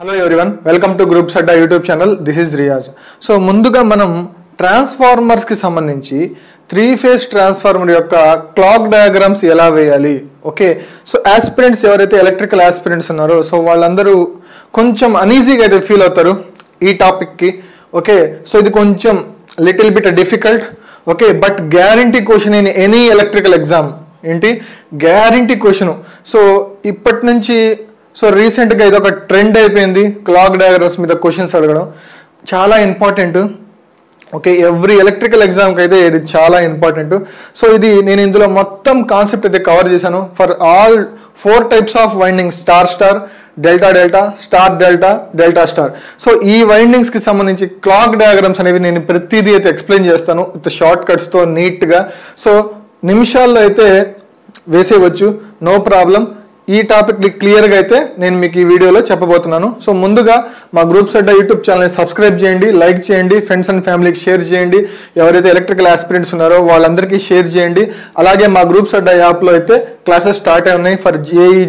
Hello everyone, welcome to Groups Adda YouTube channel. This is Riyaz. So ముందుగా మనం transformers కి సంబంధించి 3-phase transformer యొక్క క్లాక్ డయాగ్రామ్స్ ఎలా వేయాలి. ఓకే, సో ఆస్పిరెంట్స్ ఎవరైతే ఎలక్ట్రికల్ ఆస్పిరెంట్స్ ఉన్నారో సో వాళ్ళందరూ కొంచెం అనీజీగా అయితే ఫీల్ అవుతారు ఈ టాపిక్ కి. ఓకే, సో ఇది కొంచెం little bit difficult. Okay, but guarantee question in any electrical exam. ఏంటి గ్యారంటీ క్వశ్చన్. సో ఇప్పటి నుంచి సో రీసెంట్గా ఇది ఒక ట్రెండ్ అయిపోయింది, క్లాక్ డయాగ్రామ్స్ మీద క్వశ్చన్స్ అడగడం చాలా ఇంపార్టెంట్. ఓకే, ఎవ్రీ ఎలక్ట్రికల్ ఎగ్జామ్కి అయితే ఇది చాలా ఇంపార్టెంట్. సో ఇది నేను ఇందులో మొత్తం కాన్సెప్ట్ అయితే కవర్ చేశాను for all 4 types of windings: star star, delta delta, star delta, delta star. So ఈ వైండింగ్స్కి సంబంధించి క్లాక్ డయాగ్రామ్స్ అనేవి నేను ప్రతిదీ అయితే ఎక్స్ప్లెయిన్ చేస్తాను విత్ షార్ట్ కట్స్తో నీట్గా. సో నిమిషాల్లో అయితే వేసేయవచ్చు, నో ప్రాబ్లం. ఈ టాపిక్ క్లియర్గా అయితే నేను మీకు ఈ వీడియోలో చెప్పబోతున్నాను. సో ముందుగా మా గ్రూప్స్ అడ్డా యూట్యూబ్ ఛానల్ని సబ్స్క్రైబ్ చేయండి, లైక్ చేయండి, ఫ్రెండ్స్ అండ్ ఫ్యామిలీకి షేర్ చేయండి. ఎవరైతే ఎలక్ట్రికల్ ఆస్పిరెంట్స్ ఉన్నారో వాళ్ళందరికీ షేర్ చేయండి. అలాగే మా గ్రూప్స్ అడ్డా యాప్లో అయితే క్లాసెస్ స్టార్ట్ అయి ఉన్నాయి for JE,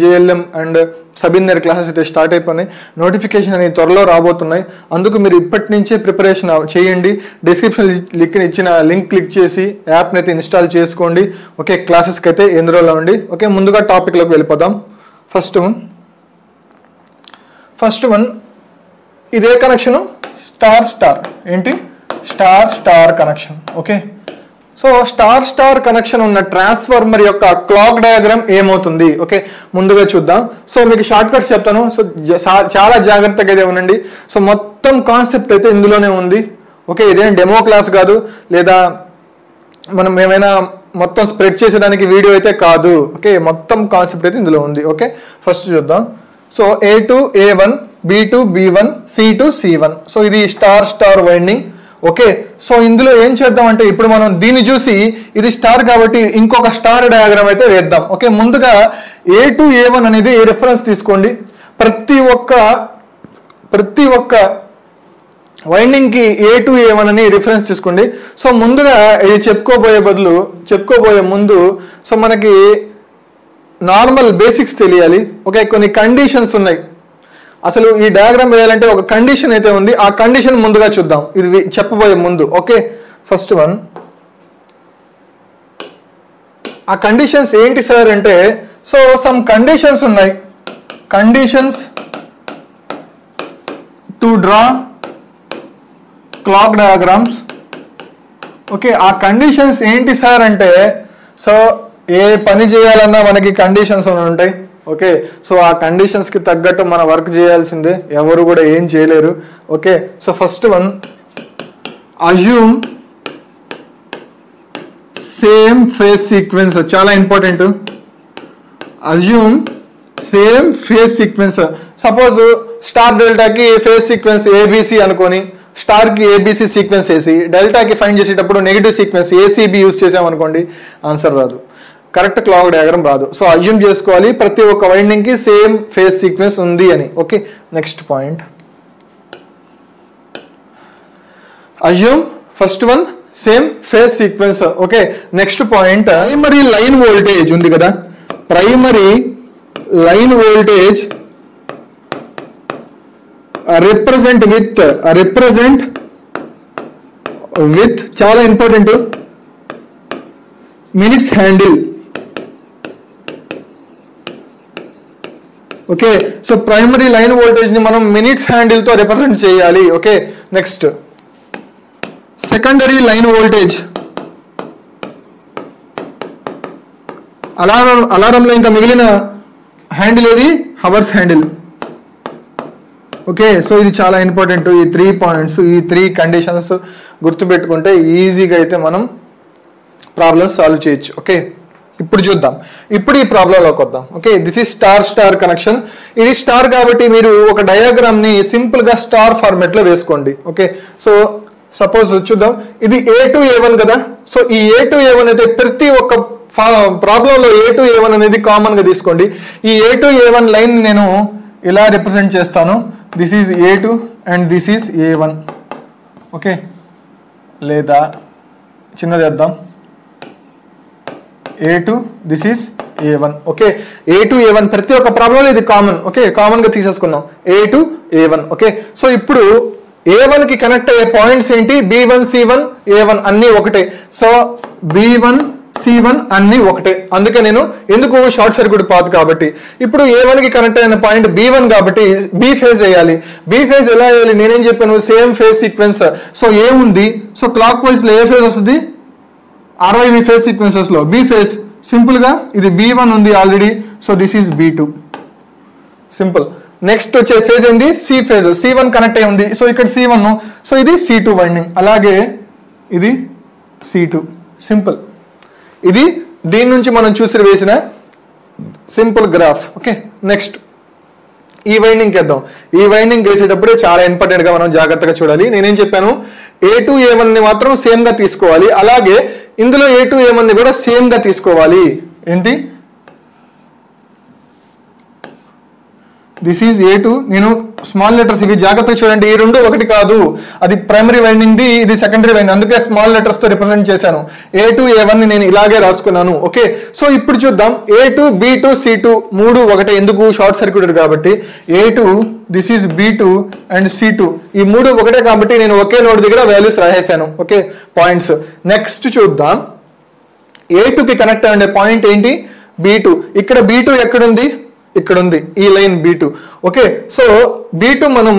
JLM and sub engineer classes అయితే స్టార్ట్ అయిపోయినాయి. నోటిఫికేషన్ అనేది త్వరలో రాబోతున్నాయి. అందుకు మీరు ఇప్పటి నుంచే ప్రిపరేషన్ చేయండి. డిస్క్రిప్షన్ ఇచ్చిన లింక్ క్లిక్ చేసి యాప్ని అయితే ఇన్స్టాల్ చేసుకోండి. ఓకే, క్లాసెస్కి అయితే ఎన్రోల్ అవ్వండి. ఓకే, ముందుగా టాపిక్లోకి వెళ్ళిపోదాం. ఫస్ట్ వన్ ఇదే కనెక్షను, స్టార్ స్టార్. ఏంటి star star connection. Okay, so star star connection ఉన్న ట్రాన్స్ఫార్మర్ యొక్క క్లాక్ డయాగ్రామ్ ఏమవుతుంది. ఓకే, ముందుగా చూద్దాం. సో మీకు షార్ట్ కట్స్ చెప్తాను, సో చాలా జాగ్రత్తగా అయితే ఉండండి. సో మొత్తం కాన్సెప్ట్ అయితే ఇందులోనే ఉంది. ఓకే, ఇదేం డెమో క్లాస్ కాదు, లేదా మనం ఏమైనా మొత్తం స్ప్రెడ్ చేసేదానికి వీడియో అయితే కాదు. ఓకే, మొత్తం కాన్సెప్ట్ అయితే ఇందులో ఉంది. ఓకే, ఫస్ట్ చూద్దాం. So A2 A1, B2 B1, C2 C1. So ఇది star star winding. Okay, so ఇందులో ఏం చేద్దాం అంటే ఇప్పుడు మనం దీన్ని చూసి ఇది స్టార్ కాబట్టి ఇంకొక స్టార్ డయాగ్రామ్ అయితే వేద్దాం. ఓకే, ముందుగా A2 A1 అనేది రిఫరెన్స్ తీసుకోండి. ప్రతి ఒక్క వైండింగ్కి A2 A1 అని రిఫరెన్స్ తీసుకోండి. సో ముందుగా ఇది చెప్పుకోబోయే ముందు సో మనకి నార్మల్ బేసిక్స్ తెలియాలి. ఓకే, కొన్ని కండిషన్స్ ఉన్నాయి. అసలు ఈ డయాగ్రామ్ వేయాలంటే ఒక కండిషన్ అయితే ఉంది, ఆ కండిషన్ ముందుగా చూద్దాం ఇది చెప్పబోయే ముందు. ఓకే, ఫస్ట్ వన్, ఆ కండిషన్స్ ఏంటి సార్ అంటే సో సమ్ కండిషన్స్ ఉన్నాయి. Conditions to draw clock diagrams. Okay, ఆ కండిషన్స్ ఏంటి సార్ అంటే సో ఏ పని చేయాలన్నా మనకి కండిషన్స్ ఉంటాయి. ఓకే, సో ఆ కండిషన్స్కి తగ్గట్టు మన వర్క్ చేయాల్సిందే, ఎవరు కూడా ఏం చేయలేరు. Okay, so first one, assume same phase sequence. చాలా important. Assume same phase sequence. Suppose star డెల్టాకి ఫేజ్ సీక్వెన్స్ ఏబిసి అనుకొని స్టార్కి ఏబిసి సీక్వెన్స్ వేసి డెల్టాకి ఫైండ్ చేసేటప్పుడు నెగిటివ్ సీక్వెన్స్ ఏసీబీ యూజ్ చేసామనుకోండి, ఆన్సర్ రాదు, కరెక్ట్ క్లాక్ డయాగ్రామ్ రాదు. సో అజ్యూమ్ చేసుకోవాలి ప్రతి ఒక్క వైండింగ్కి సేమ్ ఫేజ్ సీక్వెన్స్ ఉంది అని. Okay, next point, assume first one same phase sequence. Okay, next point, primary line voltage ఉంది కదా, primary line voltage represent with చాలా important minutes handle. Okay, so primary line voltage ని మనం minutes handle తో represent చేయాలి. Okay, next secondary line voltage, అలారంలో ఇంకా మిగిలిన హ్యాండిల్ ఏది, హవర్స్ హ్యాండిల్. ఓకే, సో ఇది చాలా ఇంపార్టెంట్. ఈ 3 పాయింట్స్, ఈ 3 కండిషన్స్ గుర్తుపెట్టుకుంటే ఈజీగా అయితే మనం ప్రాబ్లమ్స్ సాల్వ్ చేయొచ్చు. ఓకే, ఇప్పుడు చూద్దాం. ఇప్పుడు ఈ ప్రాబ్లంలోకి వద్దాం. Okay, this is star star connection. ఇది స్టార్ కాబట్టి మీరు ఒక డయాగ్రామ్ ని సింపుల్ గా స్టార్ ఫార్మాట్ లో వేసుకోండి. ఓకే, సో సపోజ్ చూద్దాం, ఇది A2 A1 కదా. సో ఈ A2 A1 అయితే ప్రతి ఒక్క ప్రాబ్లంలో A2 A1 అనేది కామన్ గా తీసుకోండి. ఈ A2 A1 లైన్ నేను ఇలా రిప్రజెంట్ చేస్తాను. This is A2 and this is A1. Okay, లేదా చిన్నది వేద్దాం, A2 this is A1. Okay, A2 A1 ప్రతి ఒక్క ప్రాబ్లంలో ఇది కామన్. ఓకే, కామన్ గా తీసేసుకున్నాం A2 A1. ఓకే, సో ఇప్పుడు A1 కి కనెక్ట్ అయ్యే పాయింట్స్ ఏంటి? B1 C1 A1 అన్ని ఒకటే. సో B1 C1 అన్ని ఒకటే. అందుకే నేను ఎందుకు షార్ట్ సర్క్యూట్ పాత్ కాబట్టి. ఇప్పుడు A1 కి కనెక్ట్ అయిన పాయింట్ B1 కాబట్టి B ఫేజ్ వేయాలి. B ఫేజ్ ఎలా వేయాలి? నేనేం చెప్పాను? Same phase sequence. సో ఏ ఉంది, సో క్లాక్ వైజ్ లో ఏ ఫేజ్ వస్తుంది? RYB ఫేజ్ సీక్వెన్సెస్ లో B ఫేజ్. సింపుల్ గా ఇది B1 ఉంది already, so this is B2. Simple. Next వచ్చే ఫేజ్ ఏంది? C phase. C1 కనెక్ట్ అయి ఉంది, సో ఇక్కడ C1, సో ఇది C2 వైండింగ్, అలాగే ఇది C2. సింపుల్. ఇది దీని నుంచి మనం చూసి వేసిన సింపుల్ గ్రాఫ్. ఓకే, నెక్స్ట్ ఈ వైండింగ్ వేద్దాం. ఈ వైండింగ్ వేసేటప్పుడు చాలా ఇంపార్టెంట్ గా మనం జాగ్రత్తగా చూడాలి. నేనేం చెప్పాను? A2 A1 ని మాత్రం సేమ్ గా తీసుకోవాలి, అలాగే ఇందులో A2 A1 ని కూడా సేమ్ గా తీసుకోవాలి. ఏంటి? This is A2. నేను స్మాల్ లెటర్స్ ఇవి జాగ్రత్తగా చూడండి. ఈ రెండు ఒకటి కాదు, అది ప్రైమరీ వైండింగ్ ది, ఇది సెకండరీ వైండింగ్, అందుకే స్మాల్ లెటర్స్ తో రిప్రజెంట్ చేశాను. A2 A1 ని నేను ఇలాగే రాసుకున్నాను. ఓకే, సో ఇప్పుడు చూద్దాం. A2 B2 C2 మూడు ఒకటే, ఎందుకు? షార్ట్ సర్క్యూటెడ్ కాబట్టి. A2 this is B2 and C2 ఈ మూడు ఒకటే కాబట్టి నేను ఒకే నోడ్ దగ్గర వాల్యూస్ రాసేసాను. Okay, points. నెక్స్ట్ చూద్దాం. A2 కి కనెక్ట్ అయ్యే పాయింట్ ఏంటి? B2. ఇక్కడ B2 ఎక్కడుంది? ఇక్కడ ఉంది, ఈ line B2. Okay, so B2 మనం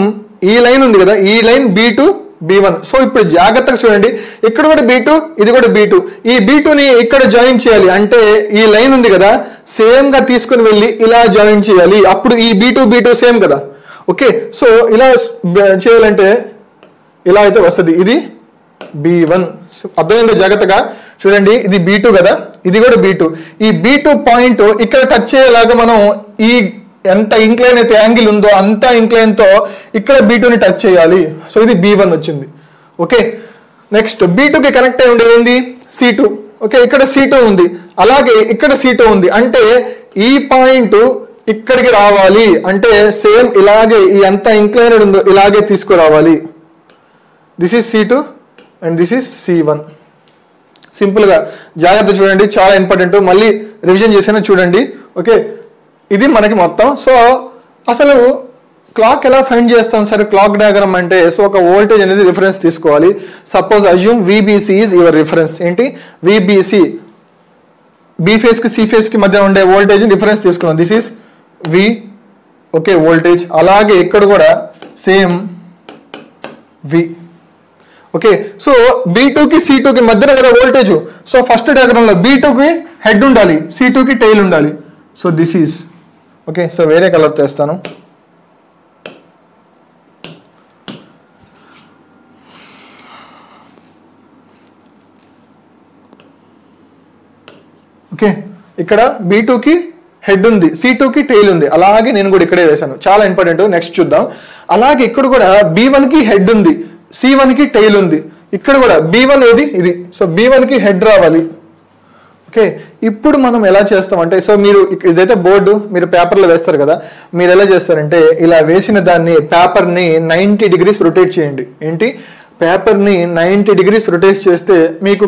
ఈ లైన్ ఉంది కదా, ఈ లైన్ B2 B1. సో ఇప్పుడు జాగ్రత్తగా చూడండి, ఇక్కడ కూడా B2, ఇది కూడా B2. ఈ B2 ని ఇక్కడ జాయిన్ చేయాలి అంటే ఈ లైన్ ఉంది కదా, సేమ్ గా తీసుకుని వెళ్ళి ఇలా జాయిన్ చేయాలి. అప్పుడు ఈ B2 సేమ్ కదా. ఓకే, సో ఇలా చేయాలంటే ఇలా అయితే వస్తుంది. ఇది B1. అర్థమైంది? జాగ్రత్తగా చూడండి. ఇది B2 కదా, ఇది కూడా B2. ఈ B2 పాయింట్ ఇక్కడ టచ్ అయ్యేలాగా మనం ఈ ఎంత ఇంక్లైన్ అయితే యాంగిల్ ఉందో అంత ఇంక్లైన్ తో ఇక్కడ B2 ని టచ్ చేయాలి. సో ఇది B1 వచ్చింది. ఓకే, నెక్స్ట్ B2 కి కనెక్ట్ అయి ఉండేది ఏంది? C2. ఓకే, ఇక్కడ C2 ఉంది, అలాగే ఇక్కడ C2 ఉంది, అంటే ఈ పాయింట్ ఇక్కడికి రావాలి అంటే సేమ్ ఇలాగే ఈ ఎంత ఇంక్లైనెడ్ ఉందో ఇలాగే తీసుకురావాలి. This is C2 and this is C1. Simple గా జాగ్రత్త చూడండి, చాలా ఇంపార్టెంట్. మళ్ళీ రివిజన్ చేసినా చూడండి. ఓకే, ఇది మనకి మొత్తం. సో అసలు క్లాక్ ఎలా ఫైండ్ చేస్తాం సార్? క్లాక్ డయాగ్రామ్ అంటే సో ఒక వోల్టేజ్ అనేది రిఫరెన్స్ తీసుకోవాలి. Suppose assume VBC is your reference. ఏంటి? VBC B ఫేజ్ కి C ఫేజ్ కి మధ్య ఉండే వోల్టేజ్ రిఫరెన్స్ తీసుకున్నాం. This is V. Okay, voltage. అలాగే ఇక్కడ కూడా same V. Okay, so B2 కి C2 కి మధ్యలో కదా వోల్టేజ్. సో ఫస్ట్ డయాగ్రామ్ లో B2 కి హెడ్ ఉండాలి, C2 కి టైల్ ఉండాలి. So this is okay. So వేరే కలర్ తెస్తాను. ఓకే, ఇక్కడ B2 కి హెడ్ ఉంది, C2 కి టైల్ ఉంది, అలాగే నేను కూడా ఇక్కడే వేశాను. చాలా ఇంపార్టెంట్. నెక్స్ట్ చూద్దాం. అలాగే ఇక్కడ కూడా B1 కి హెడ్ ఉంది, C1 కి టైల్ ఉంది. ఇక్కడ కూడా B1 ఏది? ఇది. సో B1 కి హెడ్ రావాలి. ఓకే, ఇప్పుడు మనం ఎలా చేస్తామంటే, సో మీరు ఇదైతే బోర్డు మీరు పేపర్లో వేస్తారు కదా, మీరు ఎలా చేస్తారంటే ఇలా వేసిన దాన్ని పేపర్ని 90 degrees రొటేట్ చేయండి. ఏంటి? పేపర్ని 90 degrees రొటేట్ చేస్తే మీకు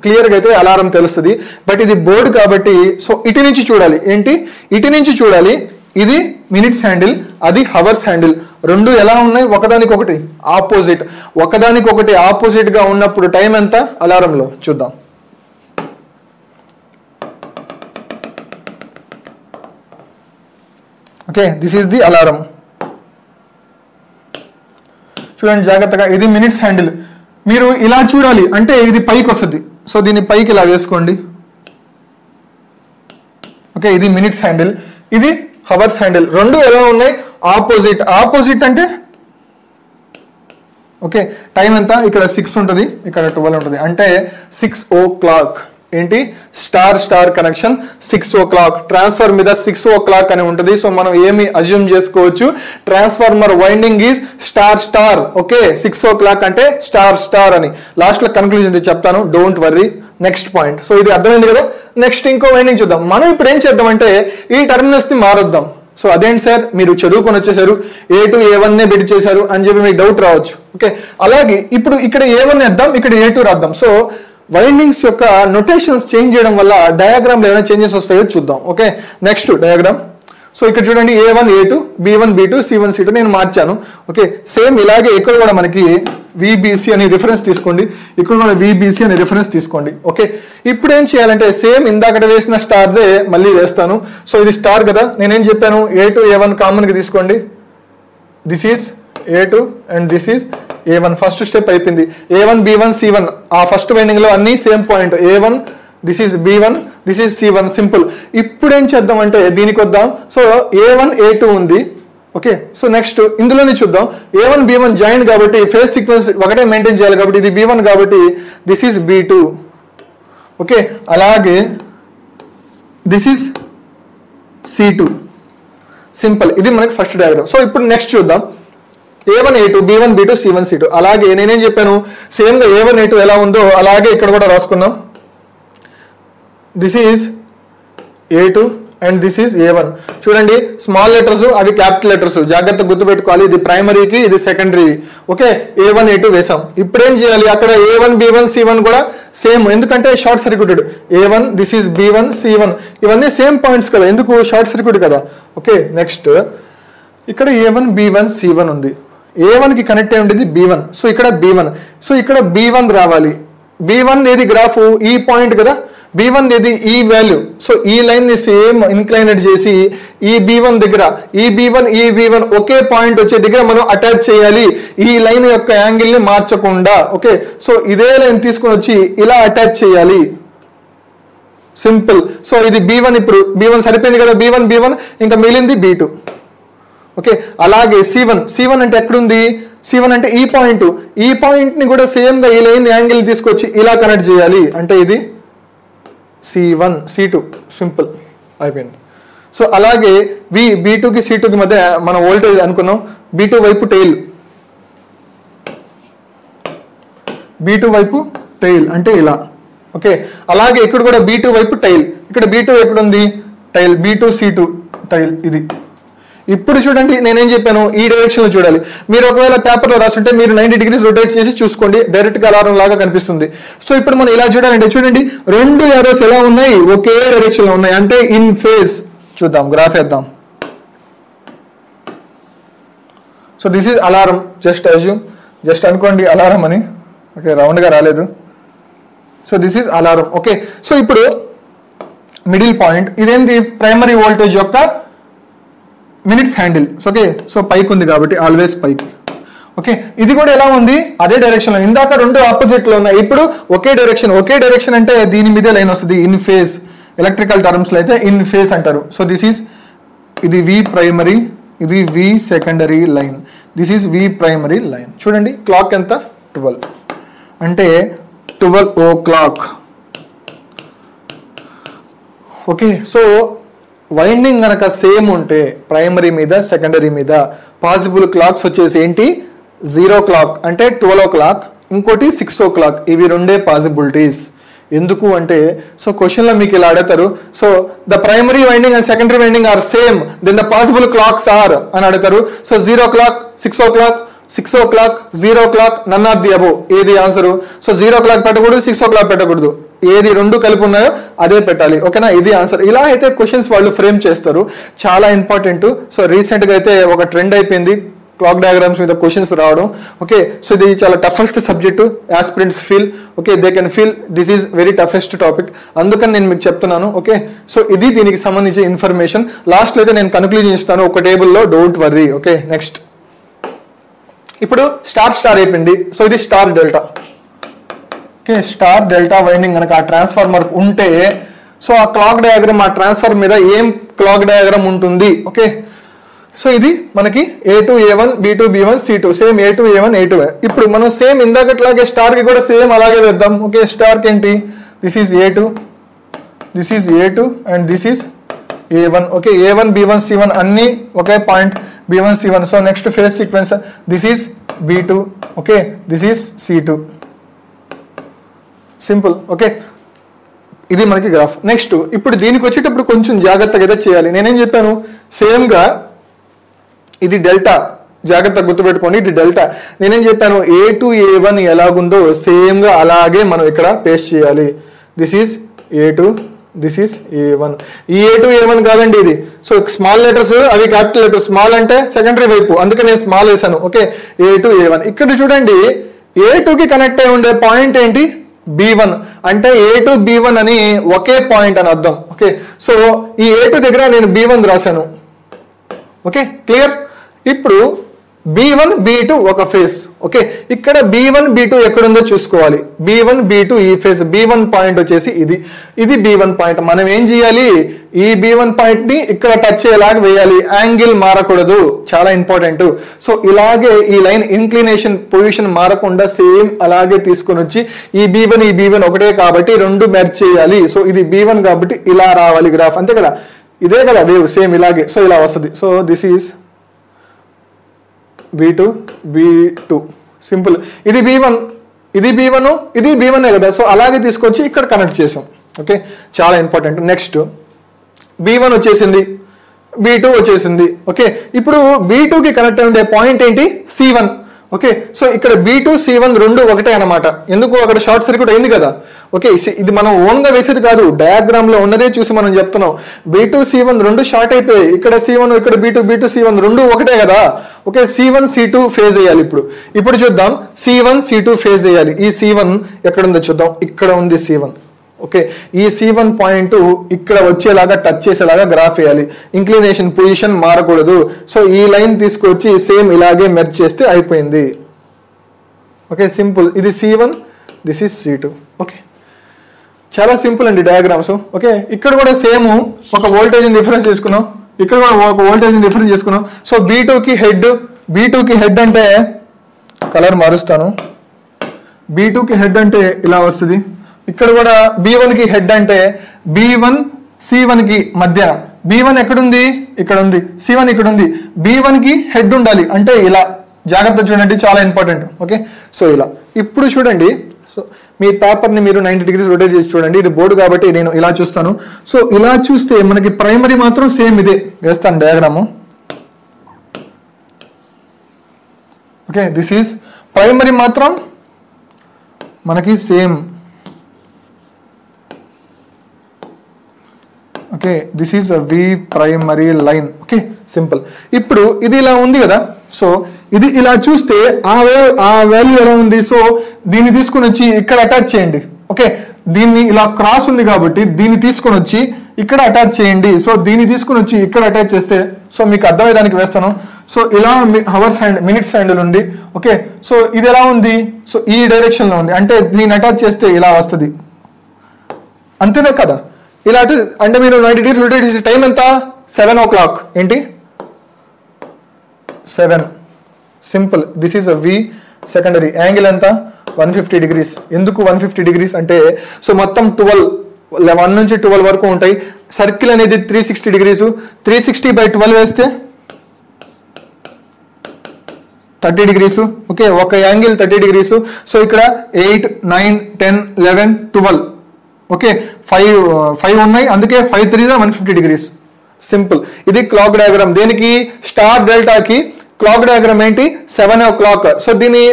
క్లియర్గా అయితే అలారం తెలుస్తుంది. బట్ ఇది బోర్డు కాబట్టి సో ఇటు నుంచి చూడాలి. ఏంటి? ఇటు నుంచి చూడాలి. ఇది మినిట్స్ హ్యాండిల్, అది హవర్స్ హ్యాండిల్. రెండు ఎలా ఉన్నాయి? ఒకదానికొకటి ఆపోజిట్. ఒకదానికొకటి ఆపోజిట్ గా ఉన్నప్పుడు టైం ఎంత అలారంలో చూద్దాం. Okay, this is the alarm. చూడండి జాగ్రత్తగా. ఇది మినిట్స్ హ్యాండిల్. మీరు ఇలా చూడాలి అంటే ఇది పైకి వస్తుంది. సో దీన్ని పైకి ఇలా వేసుకోండి. ఓకే, ఇది మినిట్స్ హ్యాండిల్, ఇది హవర్స్ హ్యాండిల్. రెండు ఎలా ఉన్నాయి? ఆపోజిట్. ఆపోజిట్ అంటే ఓకే, టైం ఎంత? ఇక్కడ 6 ఉంటుంది, ఇక్కడ 12 ఉంటుంది, అంటే 6 o'clock. ఏంటి? Star star connection 6 o'clock. Transfer మీద 6 o'clock అని ఉంటుంది. సో మనం ఏమి అజ్యూమ్ చేసుకోవచ్చు? Transformer winding is star star. Okay, 6 o'clock అంటే స్టార్ స్టార్ అని. లాస్ట్ లో కన్క్లూజన్ చెప్తాను, don't worry. Next point. So ఇది అర్థమైంది కదా. నెక్స్ట్ ఇంకో వైండింగ్ చూద్దాం. మనం ఇప్పుడు ఏం చేద్దామంటే ఈ టర్మినల్స్ ని మారుద్దాం. సో అదేంటి సార్ మీరు చదువుకొని వచ్చేసారు, A2 A1 నే బిడ్ చేశారు అని చెప్పి మీకు డౌట్ రావచ్చు. ఓకే, అలాగే ఇప్పుడు ఇక్కడ A1 వేద్దాం, ఇక్కడ A2 రాద్దాం. సో వైండింగ్స్ యొక్క నొటేషన్స్ చేంజ్ చేయడం వల్ల డయాగ్రామ్ లో ఏమైనా చేంజెస్ వస్తాయో చూద్దాం. Okay, next diagram. సో ఇక్కడ చూడండి A1 A2 B1 B2 C1 C2 నేను మార్చాను. ఓకే, సేమ్ ఇలాగే ఇక్కడ కూడా మనకి VBC అనే రిఫరెన్స్ తీసుకోండి, ఇక్కడ కూడా VBC అనే రిఫరెన్స్ తీసుకోండి. ఓకే, ఇప్పుడు ఏం చేయాలంటే సేమ్ ఇందాక వేసిన స్టార్దే మళ్ళీ వేస్తాను. సో ఇది స్టార్ కదా, నేనేం చెప్పాను, A2 A1 కామన్ గా తీసుకోండి. This is A2 and this is A1. First step అయిపోయింది. A1 B1 C1 ఆ ఫస్ట్ వైండింగ్ లో అన్ని same point. A1 this is B1 this is C1. Simple. ఇప్పుడు ఏం చేద్దాం అంటే దీనికి వద్దాం. సో A1 A2 ఉంది. ఓకే, సో నెక్స్ట్ ఇందులోనే చూద్దాం. A1 B1 జాయిన్ కాబట్టి ఫేజ్ సీక్వెన్స్ ఒకటే మెయింటైన్ చేయాలి కాబట్టి ఇది B1 కాబట్టి దిస్ ఈజ్ B2. ఓకే, అలాగే దిస్ ఈజ్ C2. సింపుల్. ఇది మనకి ఫస్ట్ డయాగ్రామ్. సో ఇప్పుడు నెక్స్ట్ చూద్దాం. A1 A2 B1 B2 C1 C2. అలాగే నేనేం చెప్పాను, సేమ్ గా A1 A2 ఎలా ఉందో అలాగే ఇక్కడ కూడా రాసుకుందాం. This is A2 and this is A1. చూడండి, స్మాల్ లెటర్స్ అవి క్యాపిటల్ లెటర్స్, జాగ్రత్త గుర్తుపెట్టుకోవాలి. ఇది ప్రైమరీకి ఇది సెకండరీ. ఓకే, A1 A2 వేసాం. ఇప్పుడు ఏం చేయాలి, అక్కడ A1 B1 C1 కూడా సేమ్, ఎందుకంటే short circuited. A1 this is B1 C1 ఇవన్నీ సేమ్ పాయింట్స్ కదా, ఎందుకు షార్ట్ సర్క్యూట్ కదా. ఓకే, నెక్స్ట్ ఇక్కడ A1 B1 C1 ఉంది. A1 కి కనెక్ట్ అయి ఉండేది B1. సో ఇక్కడ B1. సో ఇక్కడ B1 రావాలి. B1 ఏది గ్రాఫ్ ఈ పాయింట్ కదా, B1 ఏది ఈ వాల్యూ. సో ఈ లైన్ ని సేమ్ ఇన్క్లైనెడ్ చేసి ఈ B1 దగ్గర ఈ B1 ఒకే పాయింట్ వచ్చే దగ్గర మనం అటాచ్ చేయాలి, ఈ లైన్ యొక్క యాంగిల్ ని మార్చకుండా. ఓకే, సో ఇదే లైన్ తీసుకొని వచ్చి ఇలా అటాచ్ చేయాలి. సింపుల్. సో ఇది B1. ఇప్పుడు B1 సరిపోయింది కదా, B1 ఇంకా మిగిలింది B2. ఓకే, అలాగే C1 అంటే ఎక్కడుంది, C1 అంటే ఈ పాయింట్ ని కూడా సేమ్ గా ఈ లైన్ యాంగిల్ తీసుకొచ్చి ఇలా కనెక్ట్ చేయాలి. అంటే ఇది C1 C2. సింపుల్ అయిపోయింది. సో అలాగే B2 కి C2 కి మధ్య మనం వోల్టేజ్ అనుకున్నాం. B2 వైపు టైల్ అంటే ఇలా. ఓకే, అలాగే ఇక్కడ కూడా B2 వైపు టైల్. ఇక్కడ B2 ఎక్కడుంది, టైల్ B2 C2 టైల్ ఇది. ఇప్పుడు చూడండి, నేనేం చెప్పాను, ఈ డైరెక్షన్ లో చూడాలి. మీరు ఒకవేళ పేపర్ లో రాస్తుంటే మీరు 90 degrees రొటేట్ చేసి చూసుకోండి, డైరెక్ట్ గా అలారం లాగా కనిపిస్తుంది. సో ఇప్పుడు మనం ఇలా చూడాలంటే చూడండి, రెండు యారోస్ ఎలా ఉన్నాయి, ఒకే డైరెక్షన్ లో ఉన్నాయి, అంటే ఇన్ ఫేజ్. చూద్దాం, గ్రాఫ్ వేద్దాం. So this is alarm. Just అనుకోండి అలారం అని. ఓకే, రౌండ్ గా రాలేదు. So this is alarm. Okay, so ఇప్పుడు మిడిల్ పాయింట్ ఇదేంటి, ప్రైమరీ వోల్టేజ్ యొక్క మినిట్స్ హ్యాండిల్. ఓకే, సో పైకి ఉంది కాబట్టి ఆల్వేస్ పైకి. ఓకే, ఇది కూడా ఎలా ఉంది, అదే డైరెక్షన్ లో. ఇందాక రెండు ఆపోజిట్ లో ఉన్నాయి, ఇప్పుడు ఒకే డైరెక్షన్ అంటే దీని మీదే లైన్ వస్తుంది, ఇన్ ఫేజ్. ఎలక్ట్రికల్ టర్మ్స్ లో అయితే ఇన్ ఫేజ్ అంటారు. సో దిస్ ఈజ్ ఇది V ప్రైమరీ, ఇది V secondary line, this is V primary line. చూడండి, క్లాక్ ఎంత, 12 అంటే 12 o'clock. ఓకే, సో వైండింగ్ గనక సేమ్ ఉంటే ప్రైమరీ మీద సెకండరీ మీద పాసిబుల్ క్లాక్స్ వచ్చేసి ఏంటి, 0 o'clock అంటే 12 o'clock, ఇంకోటి 6 o'clock. ఇవి రెండే పాసిబిలిటీస్. ఎందుకు అంటే సో క్వశ్చన్ లో మీకు ఇలా అడుగుతారు, so the primary winding and secondary winding are same, then the possible clocks are అని అడుగుతారు. So 0 o'clock 6 o'clock 0 o'clock none of the above. ఏది ఆన్సరు, సో 0 o'clock పెట్టకూడదు, 6 o'clock పెట్టకూడదు, ఏది రెండు కలిపి ఉన్నాయో అదే పెట్టాలి. ఓకేనా, ఇది ఆన్సర్. ఇలా అయితే క్వశ్చన్స్ వాళ్ళు ఫ్రేమ్ చేస్తారు, చాలా ఇంపార్టెంట్. సో రీసెంట్ గా అయితే ఒక ట్రెండ్ అయిపోయింది క్లాక్ డయాగ్రామ్స్ మీద క్వశ్చన్స్ రావడం. ఓకే, సో ఇది చాలా toughest subject, aspirants feel. Okay, they can feel this is very toughest topic, అందుకని నేను మీకు చెప్తున్నాను. ఓకే, సో ఇది దీనికి సంబంధించిన ఇన్ఫర్మేషన్. లాస్ట్ లో అయితే నేను కన్క్లూజన్ ఇస్తాను ఒక టేబుల్లో, డోంట్ వర్రీ. ఓకే, నెక్స్ట్ ఇప్పుడు స్టార్ అయిపోయింది. సో ఇది star delta. Okay, star delta winding కనుక ఆ ట్రాన్స్ఫార్మర్ ఉంటే సో ఆ క్లాక్ డయాగ్రామ్, ఆ ట్రాన్స్ఫార్మర్ మీద ఏం క్లాక్ డయాగ్రామ్ ఉంటుంది. ఓకే, సో ఇది మనకి A2 A1 B2 B1 C2 same A2 A1 A2. ఇప్పుడు మనం సేమ్ ఇందాకట్లాగే స్టార్ కి కూడా సేమ్ అలాగే వేద్దాం. ఓకే, స్టార్ కి ఏంటి, this is A2 and this is A1. Okay, A1 B1 C1 అన్ని ఒకే point, B1 C1. So next phase sequence, this is B2. Okay, this is C2. Simple. Okay, ఇది మనకి గ్రాఫ్. నెక్స్ట్ ఇప్పుడు దీనికి వచ్చేటప్పుడు కొంచెం జాగ్రత్తగా అయితే చేయాలి. నేనేం చెప్పాను, సేమ్ గా ఇది డెల్టా, జాగ్రత్తగా గుర్తుపెట్టుకోండి, ఇది డెల్టా. నేనేం చెప్పాను, A2 A1 ఎలాగుందో సేమ్ గా అలాగే మనం ఇక్కడ పేస్ట్ చేయాలి. This is A2, this is A1. ఈ A2 A1 కాదండి ఇది. సో స్మాల్ లెటర్స్ అవి క్యాపిటల్ లెటర్స్, స్మాల్ అంటే సెకండరీ వైపు, అందుకే నేను స్మాల్ వేసాను. Okay, A2 A1. ఇక్కడ చూడండి, A2 కి కనెక్ట్ అయి ఉండే పాయింట్ ఏంటి, B1. అంటే A2 B1 అని ఒకే పాయింట్ అని అర్థం. ఓకే, సో ఈ A2 దగ్గర నేను B1 రాశాను. Okay, clear. ఇప్పుడు B1 B2 ఒక ఫేస్. ఓకే, ఇక్కడ B1 B2 ఎక్కడుందో చూసుకోవాలి. B1 B2 ఈ ఫేస్, B1 పాయింట్ వచ్చేసి ఇది B1 పాయింట్. మనం ఏం చేయాలి, ఈ B1 పాయింట్ ని ఇక్కడ టచ్ అయ్యేలాగా వేయాలి, యాంగిల్ మారకూడదు, చాలా ఇంపార్టెంట్. సో ఇలాగే ఈ లైన్ ఇంక్లినేషన్ పొజిషన్ మారకుండా సేమ్ అలాగే తీసుకొని వచ్చి ఈ B1 ఒకటే కాబట్టి రెండు మెర్జ్ చేయాలి. సో ఇది B1 కాబట్టి ఇలా రావాలి గ్రాఫ్, అంతే కదా, ఇదే కదా వేవ్, సేమ్ ఇలాగే. సో ఇలా వస్తుంది. So this is B2 B2 simple. ఇది B1 ఇది B1 కదా. సో అలాగే తీసుకొచ్చి ఇక్కడ కనెక్ట్ చేసాం. ఓకే, చాలా ఇంపార్టెంట్. నెక్స్ట్ B1 వచ్చేసింది, B2 వచ్చేసింది. ఓకే, ఇప్పుడు B2 కి కనెక్ట్ అయ్యే పాయింట్ ఏంటి, C1. ఓకే, సో ఇక్కడ B2 C1 రెండు ఒకటే అనమాట. ఎందుకు, అక్కడ షార్ట్ సర్క్యూట్ అయింది కదా. ఓకే, ఇది మనం ఓన్ గా వేసేది కాదు, డయాగ్రామ్ లో ఉన్నదే చూసి మనం చెప్తున్నాం. B2 C1 రెండు షార్ట్ అయిపోయాయి. ఇక్కడ C1 ఇక్కడ B2 C1 రెండు ఒకటే కదా. ఓకే, C1 C2 ఫేజ్ అయ్యాలి. ఇప్పుడు చూద్దాం, C1 C2 ఫేజ్ అయ్యాలి. ఈ C1 ఎక్కడ ఉందో చూద్దాం, ఇక్కడ ఉంది C1. ఓకే, ఈ C1 పాయింట్ ఇక్కడ వచ్చేలాగా టచ్ చేసేలాగా గ్రాఫ్ వేయాలి, ఇంక్లినేషన్ పొజిషన్ మారకూడదు. సో ఈ లైన్ తీసుకొచ్చి సేమ్ ఇలాగే మెర్జ్ చేస్తే అయిపోయింది. Okay, simple. ఇది C1, this is C2. Okay, చాలా సింపుల్ అండి డయాగ్రామ్స్. ఓకే, ఇక్కడ కూడా సేమ్ ఒక వోల్టేజ్ డిఫరెన్స్ తీసుకున్నాం, ఇక్కడ కూడా ఒక వోల్టేజ్ డిఫరెన్స్ చేసుకున్నాం. సో B2 కి హెడ్ అంటే కలర్ మారుస్తాను. B2 కి హెడ్ అంటే ఇలా వస్తుంది. ఇక్కడ కూడా B1 కి హెడ్ అంటే B1 C1 కి మధ్య. B1 ఎక్కడుంది, ఇక్కడ ఉంది. C1 ఇక్కడ ఉంది. B1 కి హెడ్ ఉండాలి అంటే ఇలా. జాగ్రత్త చూడండి, చాలా ఇంపార్టెంట్. ఓకే, సో ఇలా. ఇప్పుడు చూడండి, సో మీ పేపర్ని మీరు 90 degrees రొటేట్ చేసి చూడండి. ఇది బోర్డు కాబట్టి నేను ఇలా చూస్తాను. సో ఇలా చూస్తే మనకి ప్రైమరీ మాత్రం సేమ్ ఇదే వేస్తాను diagram. Okay, this is primary మాత్రం మనకి same. Okay, this is V primary line. Okay, simple. ఇప్పుడు ఇది ఇలా ఉంది కదా. సో ఇది ఇలా చూస్తే ఆ వాల్యూ ఎలా ఉంది. సో దీన్ని తీసుకొని వచ్చి ఇక్కడ అటాచ్ చేయండి. ఓకే, దీన్ని ఇలా క్రాస్ ఉంది కాబట్టి దీన్ని తీసుకొని వచ్చి ఇక్కడ అటాచ్ చేయండి. సో దీన్ని తీసుకొని వచ్చి ఇక్కడ అటాచ్ చేస్తే, సో మీకు అర్థమయ్యేదానికి వేస్తాను. సో ఇలా అవర్స్ హ్యాండ్ మినిట్స్ హ్యాండిల్ ఉంది. ఓకే, సో ఇది ఎలా ఉంది, సో ఈ డైరెక్షన్ లో ఉంది అంటే దీన్ని అటాచ్ చేస్తే ఇలా వస్తుంది, అంతేనే కదా. ఇలా అంటే మీరు 90 degrees రొటేట్ చేసే టైం ఎంత, 7 o'clock. ఏంటి, 7. Simple. This is V secondary. Angle ఎంత, 150 degrees. ఎందుకు 150 degrees అంటే, సో మొత్తం 1 నుంచి 12 వరకు ఉంటాయి. సర్కిల్ అనేది 360 degrees. 360/12 వేస్తే 30 degrees. ఓకే, ఒక యాంగిల్ 30 degrees. సో ఇక్కడ 8, 9, 10, 11, 12. ఓకే, 5 ఉన్నాయి, అందుకే 5 3 150 degrees. సింపుల్. ఇది క్లాక్ డయాగ్రామ్. దేనికి, స్టార్ డెల్టాకి క్లాక్ డయాగ్రామ్ ఏంటి, 7 o'clock. సో దీన్ని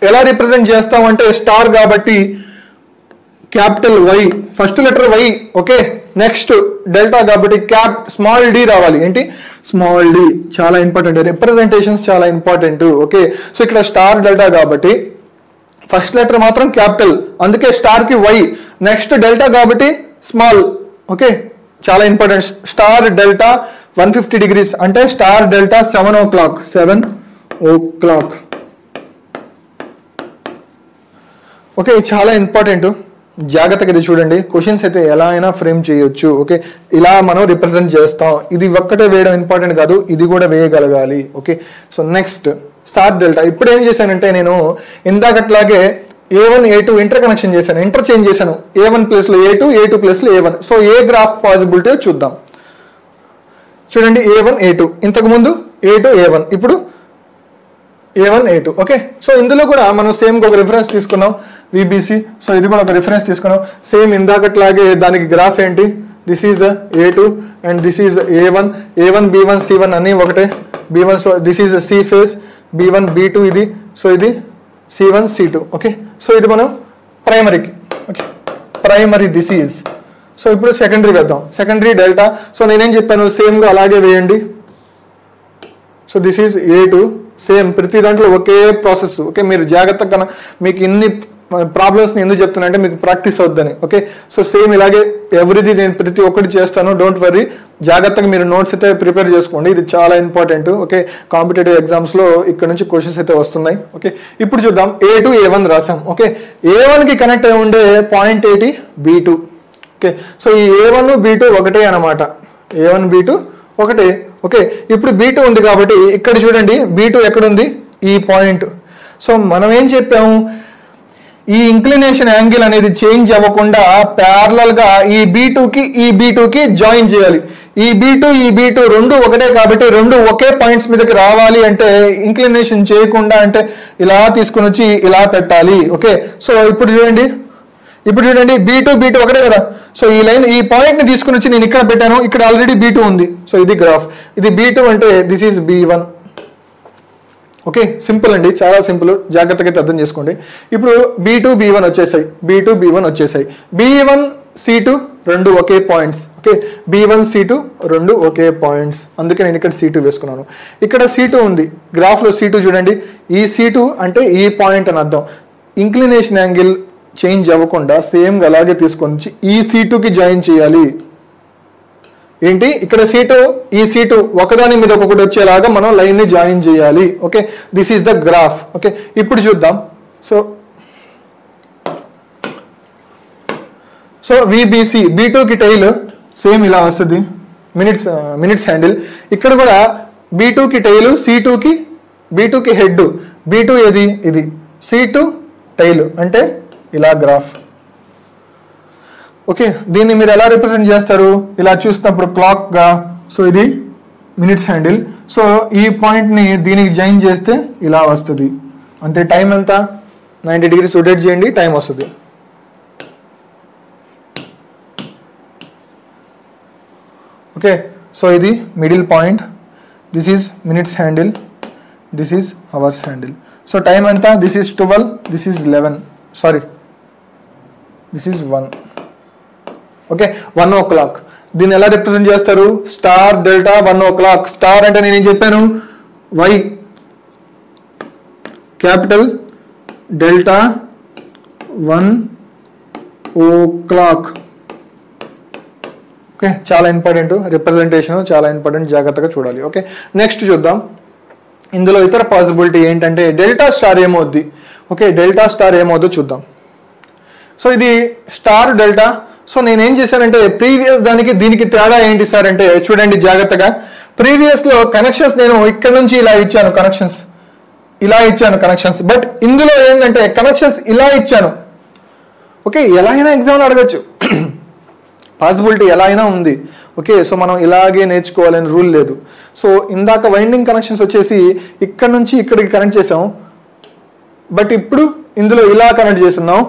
ఎలా రిప్రజెంట్ చేస్తాం అంటే, స్టార్ కాబట్టి capital Y, first letter Y. Okay, next delta కాబట్టి స్మాల్ d రావాలి. ఏంటి, స్మాల్ d. చాలా ఇంపార్టెంట్, రిప్రజెంటేషన్స్ చాలా ఇంపార్టెంట్. ఓకే, సో ఇక్కడ స్టార్ డెల్టా కాబట్టి ఫస్ట్ లెటర్ మాత్రం క్యాపిటల్, అందుకే స్టార్ కి Y. నెక్స్ట్ డెల్టా కాబట్టి స్మాల్. ఓకే, చాలా ఇంపార్టెంట్. స్టార్ డెల్టా 150 degrees అంటే star delta 7 o'clock. 7 o'clock. Okay, చాలా ఇంపార్టెంట్. జాగ్రత్తగా ఇది చూడండి. క్వశ్చన్స్ అయితే ఎలా అయినా ఫ్రేమ్ చేయొచ్చు. ఓకే, ఇలా మనం రిప్రజెంట్ చేస్తాం. ఇది ఒక్కటే వేయడం ఇంపార్టెంట్ కాదు, ఇది కూడా వేయగలగాలి. Okay, so next star delta. ఇప్పుడు ఏం చేశానంటే, నేను ఇందాకట్లాగే A1 A2 ఇంటర్ కనెక్షన్ చేశాను, ఇంటర్చేంజ్ చేశాను. A1 ప్లేస్ లో A2, A2 ప్లేస్ లో A1. సో ఏ గ్రాఫ్ పాసిబిలిటీ చూద్దాం. చూడండి, A1 A2, ఇంతకు ముందు A2 A1, ఇప్పుడు A1 A2. ఓకే, సో ఇందులో కూడా మనం సేమ్ ఒక రిఫరెన్స్ తీసుకున్నాం, VBC. సో ఇది కూడా ఒక రిఫరెన్స్ తీసుకున్నాం. సేమ్ ఇందాకట్లాగే దానికి గ్రాఫ్ ఏంటి, this is A2 and this is A1. A1 B1 C1 అన్ని ఒకటే. B1, so this is C phase, B1 B2 ఇది, సో ఇది C1 C2. ఓకే, సో ఇది మనం ప్రైమరీకి. Okay, primary this is. So ఇప్పుడు సెకండరీ వేద్దాం. Secondary delta. సో నేనేం చెప్పాను, సేమ్గా అలాగే వేయండి. So this is A2. Same ప్రతి దాంట్లో ఒకే ప్రాసెస్. ఓకే, మీరు జాగ్రత్తగా, మీకు ఇన్ని ప్రాబ్లమ్స్ని ఎందుకు చెప్తున్నా అంటే మీకు ప్రాక్టీస్ అవుద్దని. ఓకే, సో సేమ్ ఇలాగే ఎవ్రీది నేను ప్రతి ఒక్కటి చేస్తాను. డోంట్ వరీ, జాగ్రత్తగా మీరు నోట్స్ అయితే ప్రిపేర్ చేసుకోండి. ఇది చాలా ఇంపార్టెంట్. ఓకే, కాంపిటేటివ్ ఎగ్జామ్స్లో ఇక్కడ నుంచి క్వశ్చన్స్ అయితే వస్తున్నాయి. ఓకే, ఇప్పుడు చూద్దాం. A2 A1 రాసాం. ఓకే, A1కి కనెక్ట్ అయి ఉండే పాయింట్ ఏంటి, B2. ఓకే, సో ఈ A1 B2 ఒకటే అనమాట. A1 B2 ఒకటే. ఓకే, ఇప్పుడు B2 ఉంది కాబట్టి ఇక్కడ చూడండి, B2 ఎక్కడుంది, ఈ పాయింట్. సో మనం ఏం చెప్పాము, ఈ ఇంక్లినేషన్ యాంగిల్ అనేది చేంజ్ అవ్వకుండా ప్యారలల్ గా ఈ B2కి జాయిన్ చేయాలి. ఈ B2 రెండు ఒకటే కాబట్టి రెండు ఒకే పాయింట్స్ మీదకి రావాలి అంటే ఇంక్లినేషన్ చేయకుండా అంటే ఇలా తీసుకుని వచ్చి ఇలా పెట్టాలి. ఓకే, సో ఇప్పుడు చూడండి B2 ఒకటే కదా. సో ఈ లైన్, ఈ పాయింట్ ని తీసుకుని వచ్చి నేను ఇక్కడ పెట్టాను. ఇక్కడ ఆల్రెడీ B2 ఉంది. సో ఇది గ్రాఫ్. ఇది B2 అంటే this is B1. Okay, simple అండి, చాలా సింపుల్. జాగ్రత్తగా అయితే అర్థం చేసుకోండి. ఇప్పుడు B2 B1 వచ్చేసాయి. B1 C2 రెండు ఒకే పాయింట్స్. ఓకే, B1 C2 రెండు ఒకే పాయింట్స్. అందుకే నేను ఇక్కడ C2 వేసుకున్నాను. ఇక్కడ C2 ఉంది. గ్రాఫ్లో C2 చూడండి. ఈ C2 అంటే ఈ పాయింట్ అని అర్థం. ఇంక్లినేషన్ యాంగిల్ చేంజ్ అవ్వకుండా సేమ్గా అలాగే తీసుకొని ఈ C2కి జాయిన్ చేయాలి. ఏంటి, ఇక్కడ C2 ఈ C2 ఒకదాని మీద ఒకటి వచ్చేలాగా మనం లైన్ ని జాయిన్ చేయాలి. Okay, this is the graph. Okay, ఇప్పుడు చూద్దాం. సో VBC B2కి టైల్ సేమ్ ఇలా వస్తుంది, మినిట్స్ హ్యాండిల్. ఇక్కడ కూడా B2కి టైల్, B2కి హెడ్. B2 ఏది, ఇది C2 టైల్ అంటే ఇలా గ్రాఫ్. ఓకే, దీన్ని మీరు ఎలా రిప్రజెంట్ చేస్తారు, ఇలా చూసినప్పుడు క్లాక్ గా. సో ఇది మినిట్స్ హ్యాండిల్. సో ఈ పాయింట్ ని దీనికి జాయిన్ చేస్తే ఇలా వస్తుంది. అంతే. టైం ఎంత, 90 degrees రొటేట్ చేయండి, టైం వస్తుంది. ఓకే, సో ఇది middle point. This is minutes handle, this is hours handle. So time ఎంత, this is 12, this is 11, sorry this is 1. Okay, 1 o'clock. దీన్ని ఎలా రిప్రజెంట్ చేస్తారు, స్టార్ డెల్టా 1 o'clock. స్టార్ అంటే నేనేం చెప్పాను, Y, capital delta 1 o'clock. Okay, చాలా important representation, చాలా important, జాగ్రత్తగా చూడాలి. ఓకే, నెక్స్ట్ చూద్దాం. ఇందులో ఇతర పాసిబిలిటీ ఏంటంటే డెల్టా స్టార్ ఏమవుద్ది. ఓకే, డెల్టా స్టార్ ఏమవుద్దో చూద్దాం. సో ఇది స్టార్ డెల్టా. సో నేనేం చేశానంటే ప్రీవియస్ దానికి దీనికి తేడా ఏంటి సార్ అంటే చూడండి జాగ్రత్తగా. ప్రీవియస్ లో కనెక్షన్స్ నేను ఇక్కడ నుంచి ఇలా ఇచ్చాను, కనెక్షన్స్ బట్ ఇందులో ఏంటంటే కనెక్షన్స్ ఇలా ఇచ్చాను. ఓకే, ఎలా అయినా ఎగ్జామ్ అడగచ్చు, పాసిబిలిటీ ఎలా అయినా ఉంది. ఓకే, సో మనం ఇలాగే నేర్చుకోవాలని రూల్ లేదు. సో ఇందాక వైండింగ్ కనెక్షన్స్ వచ్చేసి ఇక్కడ నుంచి ఇక్కడికి కనెక్ట్ చేసాం, బట్ ఇప్పుడు ఇందులో ఇలా కనెక్ట్ చేస్తున్నాం,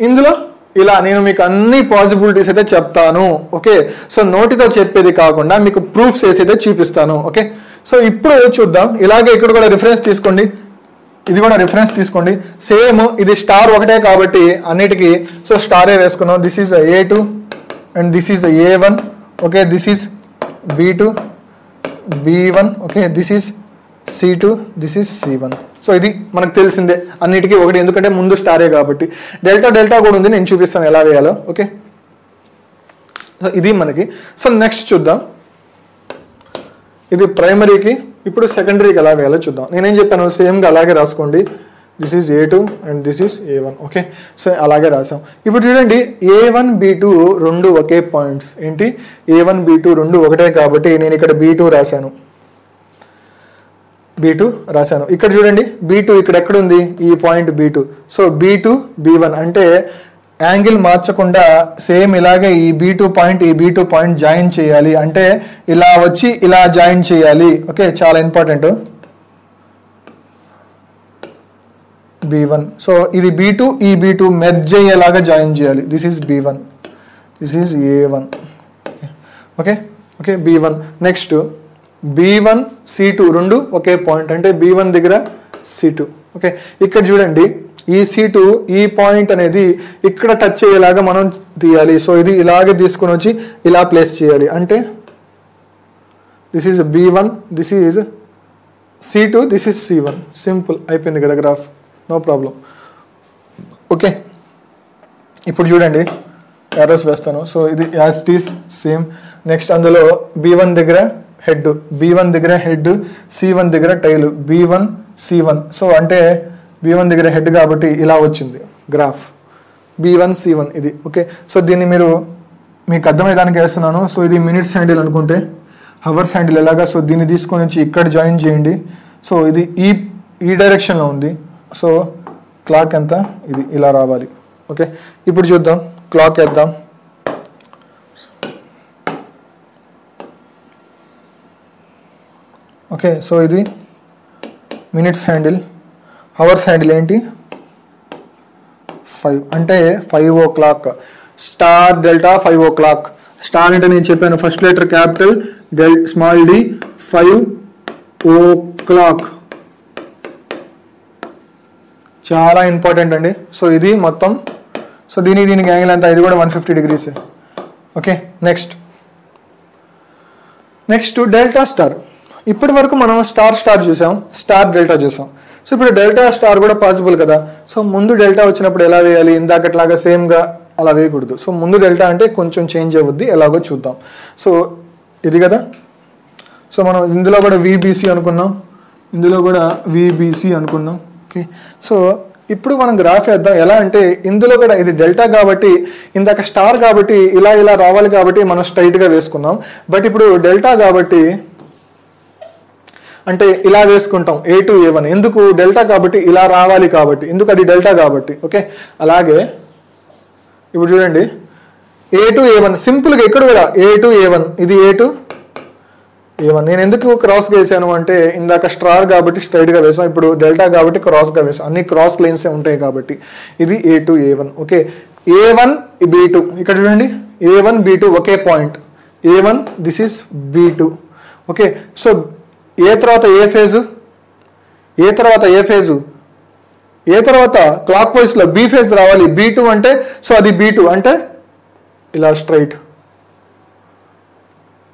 ఇందులో ఇలా. నేను మీకు అన్ని పాసిబిలిటీస్ అయితే చెప్తాను. ఓకే, సో నోటితో చెప్పేది కాకుండా మీకు ప్రూఫ్స్ వేసి అయితే చూపిస్తాను. ఓకే, సో ఇప్పుడు చూద్దాం. ఇలాగే ఇక్కడ కూడా రిఫరెన్స్ తీసుకోండి, ఇది కూడా రిఫరెన్స్ తీసుకోండి. సేమ్ ఇది స్టార్ ఒకటే కాబట్టి అన్నిటికీ సో స్టారే వేసుకున్నాం. This is A2 and this is A1. Okay, this is B2 B1. Okay, this is C2, this is C1. So ఇది మనకు తెలిసిందే అన్నిటికీ ఒకటి, ఎందుకంటే ముందు స్టారే కాబట్టి. డెల్టా కూడా ఉంది, నేను చూపిస్తాను ఎలా వేయాలో. ఓకే, సో ఇది మనకి. సో నెక్స్ట్ చూద్దాం. ఇది ప్రైమరీకి. ఇప్పుడు సెకండరీకి ఎలా వేయాలో చూద్దాం. నేనేం చెప్పాను, సేమ్గా అలాగే రాసుకోండి. This is A2 and this is A1. Okay, so అలాగే రాసాం. ఇప్పుడు చూడండి, A1 B2 రెండు ఒకే పాయింట్స్. ఏంటి, A1 B2 రెండు ఒకటే కాబట్టి నేను ఇక్కడ B2 రాశాను. ఇక్కడ చూడండి, B2 ఇక్కడ ఎక్కడుంది, ఈ point B2. So B2 B1 అంటే యాంగిల్ మార్చకుండా సేమ్ ఇలాగే ఈ B2 పాయింట్ జాయిన్ చేయాలి. అంటే ఇలా వచ్చి ఇలా జాయిన్ చేయాలి. ఓకే, చాలా ఇంపార్టెంట్. B1. సో ఇది B2 ఈ B2 మెర్జ్ అయ్యేలాగా జాయిన్ చేయాలి. This is B1, this is A1. Okay, B1. Next B1 C2 రెండు ఒకే పాయింట్. అంటే B1 దగ్గర C2. ఓకే, ఇక్కడ చూడండి ఈ C2 ఈ పాయింట్ అనేది ఇక్కడ టచ్ అయ్యేలాగా మనం తీయాలి. సో ఇది ఇలాగే తీసుకొని వచ్చి ఇలా ప్లేస్ చేయాలి. అంటే this is B1, this is C2, this is C1. Simple అయిపోయింది కదా గ్రాఫ్, నో ప్రాబ్లం. ఓకే, ఇప్పుడు చూడండి ఎర్రర్స్ వేస్తాను. సో ఇది as it is same. Next అందులో B1 దగ్గర హెడ్, B1 దగ్గర హెడ్, C1 దగ్గర టైల్, B1 C1. సో అంటే B1 దగ్గర హెడ్ కాబట్టి ఇలా వచ్చింది గ్రాఫ్ B1 C1 ఇది. ఓకే, సో దీన్ని మీకు అర్థమయ్యేదానికి వేస్తున్నాను. సో ఇది మినిట్స్ హ్యాండిల్ అనుకుంటే హవర్స్ హ్యాండిల్ ఎలాగా. సో దీన్ని తీసుకొని వచ్చి ఇక్కడ జాయిన్ చేయండి. సో ఇది ఈ డైరెక్షన్లో ఉంది. సో క్లాక్ ఎంత, ఇది ఇలా రావాలి. ఓకే, ఇప్పుడు చూద్దాం, క్లాక్ వేద్దాం. ఓకే, సో ఇది మినిట్స్ హ్యాండిల్. హవర్స్ హ్యాండిల్ ఏంటి 5 అంటే 5 o'clock. Star delta 5 o'clock. Star అంటే నేను చెప్పాను first letter capital, small D, 5 o'clock. చాలా ఇంపార్టెంట్ అండి. సో ఇది మొత్తం. సో దీనికి యాంగిల్ అంతా ఇది కూడా 150 degrees. Okay, next delta star. ఇప్పటి వరకు మనం స్టార్ చూసాం, స్టార్ డెల్టా చూసాం. సో ఇప్పుడు డెల్టా స్టార్ కూడా పాసిబుల్ కదా. సో ముందు డెల్టా వచ్చినప్పుడు ఎలా వేయాలి, ఇందాకట్లాగా సేమ్గా అలా వేయకూడదు. సో ముందు డెల్టా అంటే కొంచెం చేంజ్ అవుద్ది, ఎలాగో చూద్దాం. సో ఇది కదా. సో మనం ఇందులో కూడా VBC అనుకున్నాం, ఇందులో కూడా VBC అనుకున్నాం. ఓకే, సో ఇప్పుడు మనం గ్రాఫ్ వేద్దాం. ఎలా అంటే ఇందులో కూడా ఇది డెల్టా కాబట్టి, ఇందాక స్టార్ కాబట్టి ఇలా రావాలి కాబట్టి మనం స్ట్రైట్గా వేసుకున్నాం. బట్ ఇప్పుడు డెల్టా కాబట్టి అంటే ఇలా వేసుకుంటాం A to A1. ఎందుకు, డెల్టా కాబట్టి ఇలా రావాలి కాబట్టి, ఎందుకు అది డెల్టా కాబట్టి. ఓకే, అలాగే ఇప్పుడు చూడండి A to A1 సింపుల్గా ఇక్కడ కూడా A to A1, ఇది A to A1. నేను ఎందుకు క్రాస్గా వేసాను అంటే ఇందాక స్టార్ కాబట్టి స్ట్రైట్గా వేసాం, ఇప్పుడు డెల్టా కాబట్టి క్రాస్గా వేసాం. అన్ని క్రాస్ లైన్సే ఉంటాయి కాబట్టి ఇది A to A1. Okay, A1 B2 ఇక్కడ చూడండి, A1 B2 ఒకే point. A1 this is B2. Okay, so ఏ తర్వాత ఏ ఫేజు, ఏ తర్వాత క్లాక్ వైజ్లో B ఫేజ్ రావాలి. B2 అంటే సో అది B2 అంటే ఇలా straight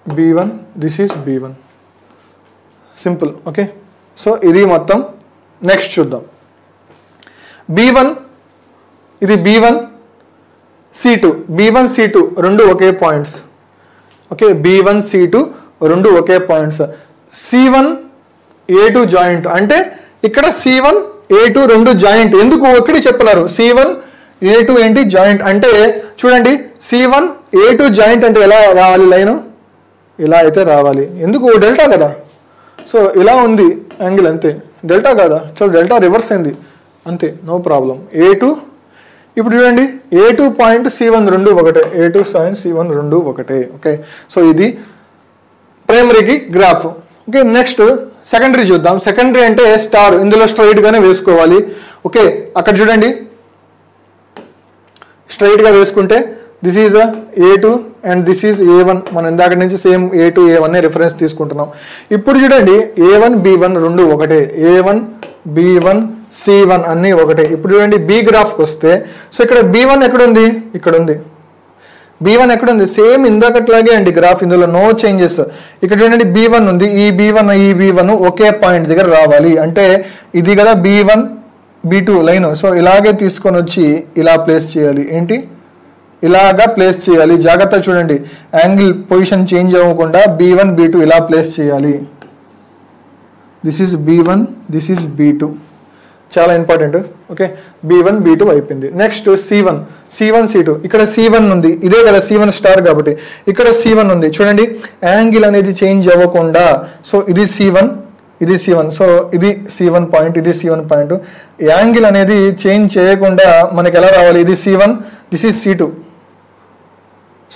B1, this is B1. Simple. Okay, so ఇది మొత్తం. నెక్స్ట్ చూద్దాం B1, ఇది B1 C2 రెండు ఒకే పాయింట్స్. ఓకే, B1 C2 రెండు ఒకే పాయింట్స్. C1 A2 జాయింట్ అంటే ఇక్కడ C1 A2 రెండు జాయింట్. ఎందుకు ఒకటి చెప్తున్నారు, C1 A2 ఏంటి జాయింట్ అంటే చూడండి C1 A2 జాయింట్ అంటే ఎలా రావాలి, లైన్ ఇలా అయితే రావాలి. ఎందుకు, డెల్టా కదా. సో ఇలా ఉంది యాంగిల్ అంతే, డెల్టా కదా. సో డెల్టా రివర్స్ అయింది అంతే, నో ప్రాబ్లం. A2 ఇప్పుడు చూడండి A2 పాయింట్ C1 రెండు ఒకటే, A2 పాయింట్ C1 రెండు ఒకటే. ఓకే, సో ఇది ప్రైమరీకి గ్రాఫ్. ఓకే, నెక్స్ట్ సెకండరీ చూద్దాం. సెకండరీ అంటే స్టార్, ఇందులో స్ట్రైట్గానే వేసుకోవాలి. ఓకే, అక్కడ చూడండి స్ట్రైట్గా వేసుకుంటే this is A2 and this is A1. మనం ఇందాక నుంచి సేమ్ A2 A1 రిఫరెన్స్ తీసుకుంటున్నాం. ఇప్పుడు చూడండి A1 B1 రెండు ఒకటే, A1 B1 C1 అన్నీ ఒకటే. ఇప్పుడు చూడండి B గ్రాఫ్కి వస్తే సో ఇక్కడ B1 ఎక్కడుంది, ఇక్కడ ఉంది. B1 ఎక్కడుంది, సేమ్ ఇందాకట్లాగే అండి గ్రాఫ్, ఇందులో నో చేంజెస్. ఇక్కడ చూడండి B1 ఉంది, ఈ B1 ఒకే పాయింట్ దగ్గర రావాలి. అంటే ఇది కదా B1 B2 లైన్. సో ఇలాగే తీసుకొని వచ్చి ఇలా ప్లేస్ చేయాలి. ఏంటి, ఇలాగా ప్లేస్ చేయాలి. జాగ్రత్త చూడండి, యాంగిల్ పొజిషన్ చేంజ్ అవ్వకుండా B1 B2 ఇలా ప్లేస్ చేయాలి. This is B1, this is B2, చాలా ఇంపార్టెంట్. ఓకే, B1 B2 అయిపోయింది. నెక్స్ట్ C1 C2 ఇక్కడ C1 ఉంది, ఇదే కదా C1 స్టార్ కాబట్టి ఇక్కడ C1 ఉంది. చూడండి యాంగిల్ అనేది చేంజ్ అవ్వకుండా, సో ఇది C1 ఇది C1, సో ఇది C1 పాయింట్, ఇది C1 పాయింట్. యాంగిల్ అనేది చేంజ్ చేయకుండా మనకి ఎలా రావాలి, ఇది C1, this is C2.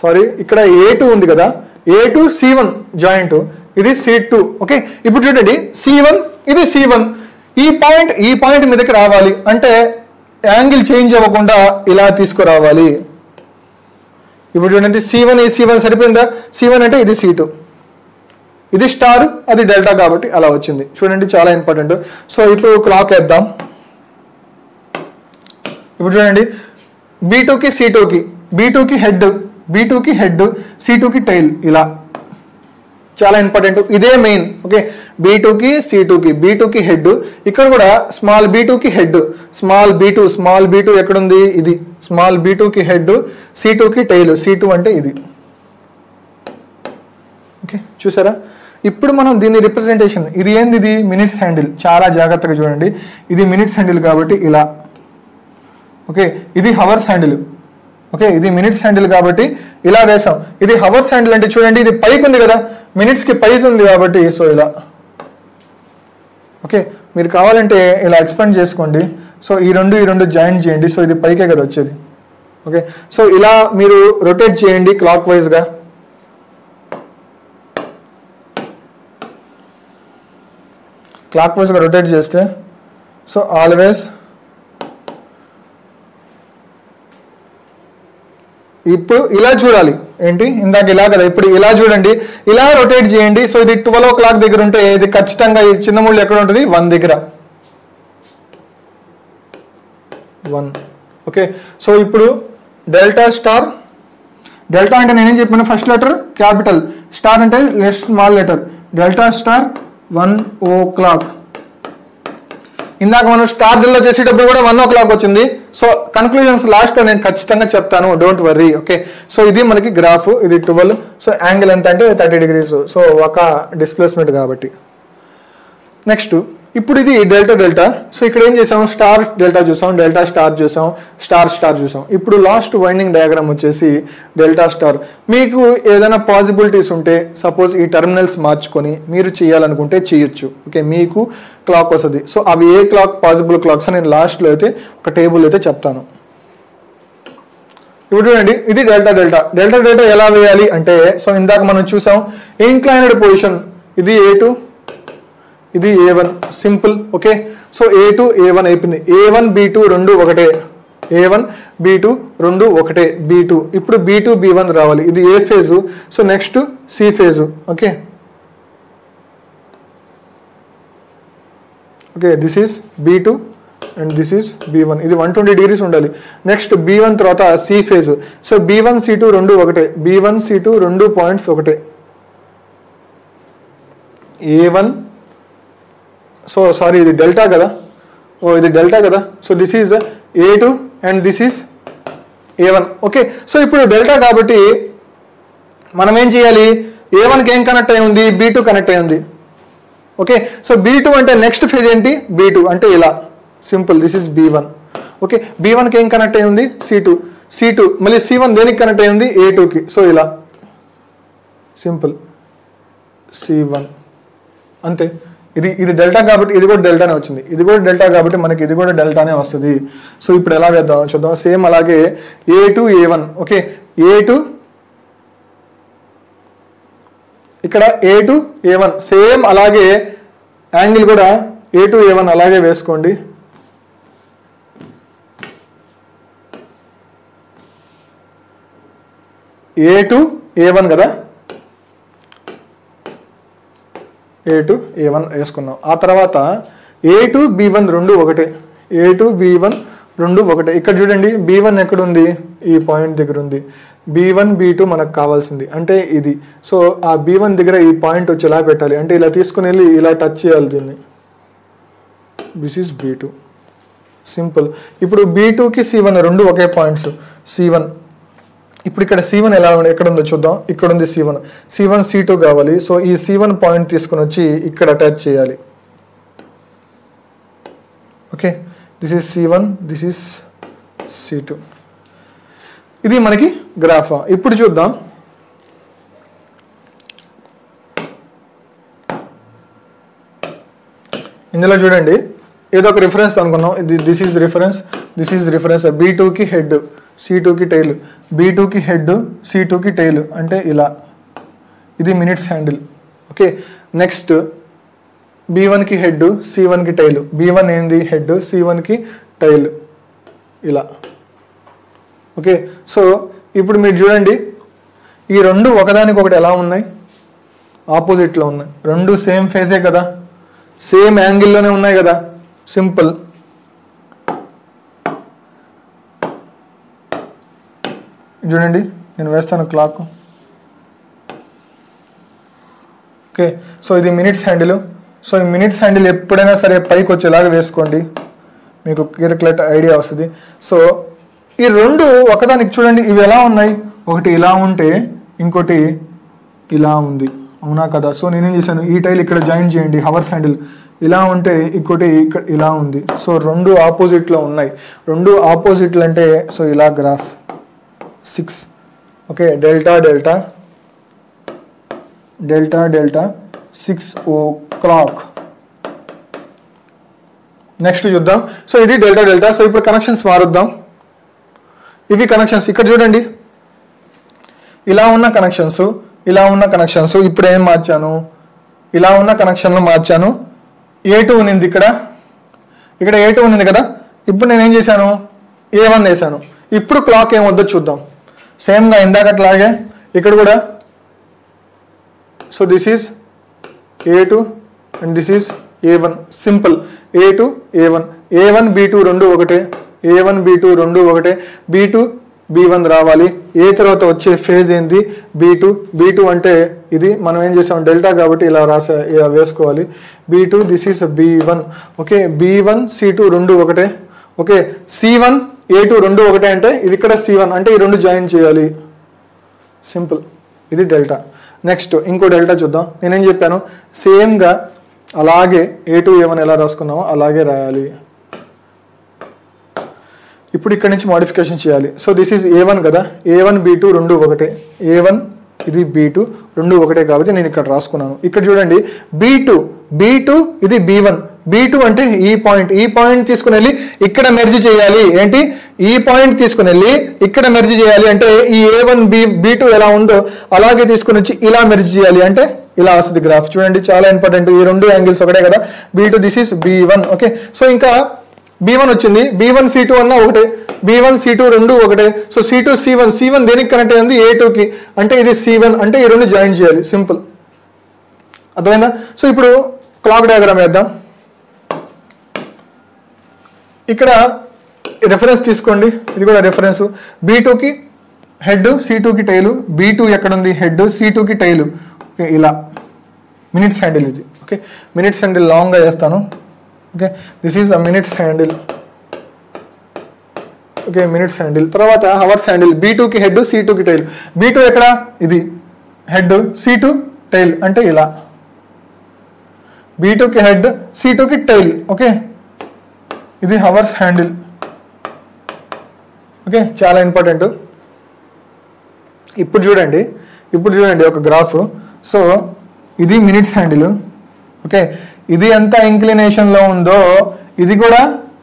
Sorry, ఇక్కడ A2 ఉంది కదా, A2 C1 జాయింట్, ఇది C2. ఓకే, ఇప్పుడు చూడండి C1 ఇది C1, ఈ పాయింట్ మీదకి రావాలి అంటే యాంగిల్ చేంజ్ అవ్వకుండా ఇలా తీసుకురావాలి. ఇప్పుడు చూడండి C1 సరిపోయిందా, C1 అంటే ఇది C2. ఇది స్టార్, అది డెల్టా కాబట్టి అలా వచ్చింది. చూడండి చాలా ఇంపార్టెంట్. సో ఇప్పుడు క్లాక్ వేద్దాం. ఇప్పుడు చూడండి B2కి C2కి, B2కి హెడ్, B2కి హెడ్, C2కి టైల్, ఇలా చాలా ఇంపార్టెంట్. ఇదే మెయిన్. ఓకే, B2కి C2కి, B2కి హెడ్, ఇక్కడ కూడా స్మాల్ B2కి హెడ్, స్మాల్ B2 ఎక్కడుంది, ఇది స్మాల్ B2కి హెడ్, C2కి టైల్, C2 అంటే ఇది. ఓకే, చూసారా? ఇప్పుడు మనం దీని రిప్రజెంటేషన్, ఇది ఏంది, ఇది మినిట్స్ హ్యాండిల్. చాలా జాగ్రత్తగా చూడండి, ఇది మినిట్స్ హ్యాండిల్ కాబట్టి ఇలా. ఓకే, ఇది హవర్స్ హ్యాండిల్. ఓకే, ఇది మినిట్స్ హ్యాండిల్ కాబట్టి ఇలా వేసాం. ఇది హవర్స్ హ్యాండిల్ అంటే చూడండి, ఇది పైకి ఉంది కదా, మినిట్స్కి పైకి ఉంది కాబట్టి సో ఇలా. ఓకే, మీరు కావాలంటే ఇలా ఎక్స్పాండ్ చేసుకోండి. సో ఈ రెండు జాయిన్ చేయండి. సో ఇది పైకే కదా వచ్చేది. ఓకే, సో ఇలా మీరు రొటేట్ చేయండి క్లాక్ వైజ్గా. క్లాక్ వైజ్గా రొటేట్ చేస్తే సో ఆల్వేస్ ఇప్పుడు ఇలా చూడాలి. ఏంటి, ఇందాక ఇలా కదా, ఇప్పుడు ఇలా చూడండి, ఇలా రొటేట్ చేయండి. సో ఇది 12 o'clock దగ్గర ఉంటే ఇది ఖచ్చితంగా ఈ చిన్న ముళ్ళు ఎక్కడ ఉంటుంది, 1 దగ్గర, 1. ఓకే, సో ఇప్పుడు డెల్టా స్టార్, డెల్టా అంటే నేనేం చెప్పాను, ఫస్ట్ లెటర్ క్యాపిటల్, స్టార్ అంటే small letter. Delta star 1 o'clock. ఇందాక మనం స్టార్ డ్రిల్ చేసేటప్పుడు కూడా 1 o'clock వచ్చింది. సో కన్క్లూజన్స్ లాస్ట్లో నేను ఖచ్చితంగా చెప్తాను, డోంట్ వర్రీ. ఓకే, సో ఇది మనకి గ్రాఫ్, ఇది 12. సో యాంగిల్ ఎంత అంటే 30 degrees. సో ఒక డిస్ప్లేస్మెంట్ కాబట్టి. నెక్స్ట్ ఇప్పుడు ఇది డెల్టా. సో ఇక్కడ ఏం చేసాం, స్టార్ డెల్టా చూసాం, డెల్టా స్టార్ చూసాం, స్టార్ చూసాం. ఇప్పుడు లాస్ట్ వైండింగ్ డయాగ్రామ్ వచ్చేసి డెల్టా స్టార్. మీకు ఏదైనా పాసిబిలిటీస్ ఉంటే సపోజ్ ఈ టర్మినల్స్ మార్చుకొని మీరు చేయాలనుకుంటే చేయొచ్చు. ఓకే, మీకు క్లాక్ వస్తుంది. సో అవి ఏ క్లాక్ పాసిబుల్ క్లాక్స్ నేను లాస్ట్లో అయితే ఒక టేబుల్ అయితే చెప్తాను. ఇప్పుడు చూడండి, ఇది డెల్టా ఎలా వేయాలి అంటే, సో ఇందాక మనం చూసాం ఇంక్లైన్డ్ పొజిషన్, ఇది A2, ఇది A1, simple. Okay, so A2 A1 అయిపోయింది. A1 B2 రెండు ఒకటే, A1 B2 రెండు ఒకటే, B2. ఇప్పుడు B2 B1 రావాలి. ఇది ఏ phase, so next C phase. Okay, this is B2 and this is B1. ఇది 120 degrees ఉండాలి. నెక్స్ట్ B1 తర్వాత C phase. So B1 C2 రెండు ఒకటే, B1 C2 రెండు పాయింట్స్ ఒకటే. A1, సో సారీ ఇది డెల్టా కదా, ఇది డెల్టా కదా. So this is A2 and this is A1. Okay, so ఇప్పుడు డెల్టా కాబట్టి మనం ఏం చేయాలి, A1కి ఏం కనెక్ట్ అయి ఉంది, B2 కనెక్ట్ అయి ఉంది. ఓకే, సో B2 అంటే నెక్స్ట్ ఫేజ్ ఏంటి, B2 అంటే ఇలా simple, this is B1. Okay, B1కి ఏం కనెక్ట్ అయి ఉంది, C2 మళ్ళీ C1 దేనికి కనెక్ట్ అయి ఉంది, A2కి. సో ఇలా సింపుల్ C1 అంతే. ఇది డెల్టా కాబట్టి ఇది కూడా డెల్టానే వచ్చింది, ఇది కూడా డెల్టా కాబట్టి మనకి ఇది కూడా డెల్టానే వస్తుంది. సో ఇప్పుడు ఎలా వేద్దాం చూద్దాం. సేమ్ అలాగే A2 A1. ఓకే, A2 ఇక్కడ A2 A1 సేమ్ అలాగే యాంగిల్ కూడా A2 A1 అలాగే వేసుకోండి. A2 A1 కదా, A2 A1 వేసుకున్నాం. ఆ తర్వాత A2 B1 రెండు ఒకటే, A2 B1 రెండు ఒకటే. ఇక్కడ చూడండి B1 ఎక్కడుంది, ఈ పాయింట్ దగ్గర ఉంది. B1 B2 మనకు కావాల్సింది అంటే ఇది. సో ఆ B1 దగ్గర ఈ పాయింట్ వచ్చి ఎలా పెట్టాలి అంటే ఇలా తీసుకుని వెళ్ళి ఇలా టచ్ చేయాలి దీన్ని. This is B2 simple. ఇప్పుడు B2కి C1 రెండు ఒకే పాయింట్స్, C1. ఇప్పుడు ఇక్కడ C1 ఎలా ఉంది, ఎక్కడ ఉందో చూద్దాం. ఇక్కడ ఉంది C1 C2 కావాలి. సో ఈ C1 పాయింట్ తీసుకుని వచ్చి ఇక్కడ అటాచ్ చేయాలి. Okay, this is C1, this is C2. ఇది మనకి గ్రాఫ్. ఇప్పుడు చూద్దాం, ఇందులో చూడండి ఏదో ఒక రిఫరెన్స్ అనుకున్నాం. This is reference. B2కి హెడ్, C2కి టైల్, B2కి హెడ్, C2కి టైల్ అంటే ఇలా. ఇది మినిట్స్ హ్యాండిల్. ఓకే, నెక్స్ట్ B1కి హెడ్, C1కి టైల్, B1 ఏంది హెడ్, C1కి టైల్ ఇలా. ఓకే, సో ఇప్పుడు మీరు చూడండి ఈ రెండు ఒకదానికొకటి ఎలా ఉన్నాయి. ఆపోజిట్లో ఉన్నాయి, రెండు సేమ్ ఫేజే కదా, సేమ్ యాంగిల్లోనే ఉన్నాయి కదా, సింపుల్. చూడండి నేను వేస్తాను క్లాక్. ఓకే, సో ఇది మినిట్స్ హ్యాండిల్. సో ఈ మినిట్స్ హ్యాండిల్ ఎప్పుడైనా సరే పైకి వచ్చేలాగా వేసుకోండి, మీకు క్లియర్ ఐడియా వస్తుంది. సో ఈ రెండు ఒకదానికి చూడండి, ఇవి ఎలా ఉన్నాయి, ఒకటి ఇలా ఉంటే ఇంకోటి ఇలా ఉంది, అవునా కదా. సో నేనేం చేశాను, ఈ టైల్ ఇక్కడ జాయిన్ చేయండి, హవర్స్ హ్యాండిల్ ఇలా ఉంటే ఇంకోటి ఇక్కడ ఇలా ఉంది. సో రెండు ఆపోజిట్లో ఉన్నాయి, రెండు ఆపోజిట్లు అంటే సో ఇలా graph 6. Okay, delta delta delta delta 6 o'clock. Next చూద్దాం. సో ఇది డెల్టా డెల్టా. సో ఇప్పుడు కనెక్షన్స్ మారుద్దాం. ఇవి కనెక్షన్స్ ఇక్కడ చూడండి, ఇలా ఉన్న కనెక్షన్స్, ఇలా ఉన్న కనెక్షన్స్. ఇప్పుడు ఏం మార్చాను, ఇలా ఉన్న కనెక్షన్లు మార్చాను. A2 ఉన్నింది ఇక్కడ, ఇక్కడ A2 ఉన్నింది కదా. ఇప్పుడు నేను ఏం చేశాను, A1 వేసాను. ఇప్పుడు క్లాక్ ఏమొద్దో చూద్దాం. సేమ్గా ఇందాకట్లాగే ఇక్కడ కూడా. So this is A2 and this is A1. Simple, A2 A1, A1 B2 రెండు ఒకటే, A1 B2 రెండు ఒకటే, B2 B1 రావాలి. ఏ తర్వాత వచ్చే ఫేజ్ ఏంది, B2. B2 అంటే ఇది మనం ఏం చేసాం, డెల్టా కాబట్టి ఇలా ఇలా వేసుకోవాలి. B2 this is B1. Okay, B1 C2 రెండు ఒకటే. ఓకే, C1 A2 రెండు ఒకటే అంటే ఇది ఇక్కడ C1 అంటే ఈ రెండు జాయిన్ చేయాలి. సింపుల్, ఇది డెల్టా. నెక్స్ట్ ఇంకో డెల్టా చూద్దాం. నేనేం చెప్పాను, సేమ్గా అలాగే A2 A1 ఎలా రాసుకున్నామో అలాగే రాయాలి. ఇప్పుడు ఇక్కడ నుంచి మోడిఫికేషన్ చేయాలి. సో దిస్ ఈజ్ A1 కదా, A1 B2 రెండు ఒకటే, A1 ఇది B2 రెండు ఒకటే కాబట్టి నేను ఇక్కడ రాసుకున్నాను. ఇక్కడ చూడండి B2 ఇది B1, B2 అంటే ఈ పాయింట్ తీసుకుని వెళ్ళి ఇక్కడ మెర్జ్ చేయాలి. ఏంటి, ఈ పాయింట్ తీసుకుని వెళ్ళి ఇక్కడ మెర్జ్ చేయాలి అంటే ఈ A1 B2 ఎలా ఉందో అలాగే తీసుకుని వచ్చి ఇలా మెర్జ్ చేయాలి అంటే ఇలా వస్తుంది గ్రాఫ్. చూడండి చాలా ఇంపార్టెంట్, ఈ రెండు యాంగిల్స్ ఒకటే కదా. B2 this is B1. Okay, so ఇంకా B1 వచ్చింది, B1 C2 అన్న ఒకటే, B1 C2 రెండు ఒకటే. సో C2 C1 దేనికి కనెక్ట్ అయింది, A2కి అంటే ఇది C1 అంటే ఈ రెండు జాయిన్ చేయాలి. సింపుల్, అర్థమైందా. సో ఇప్పుడు క్లాక్ డయాగ్రామ్ వేద్దాం. ఇక్కడ రెఫరెన్స్ తీసుకోండి, ఇది కూడా రెఫరెన్స్. B2కి హెడ్, C2కి టైలు. B2 ఎక్కడ ఉంది, హెడ్, C2కి టైలు. ఓకే, ఇలా మినిట్స్ హ్యాండిల్ ఇది. ఓకే, మినిట్స్ హ్యాండిల్ లాంగ్గా వేస్తాను. Okay, this is a minutes handle. Okay, minutes handle. తర్వాత హవర్స్ హ్యాండిల్. B2కి హెడ్, C2కి టైల్. B2 ఎక్కడ, ఇది హెడ్, C2 టైల్ అంటే ఇలా. B2కి హెడ్, C2కి టైల్. ఓకే, ఇది హవర్స్ హ్యాండిల్. ఓకే, చాలా ఇంపార్టెంట్. ఇప్పుడు చూడండి ఒక గ్రాఫ్. సో ఇది మినిట్స్ హ్యాండిల్. ఓకే, ఇది ఎంత ఇంక్లినేషన్లో ఉందో ఇది కూడా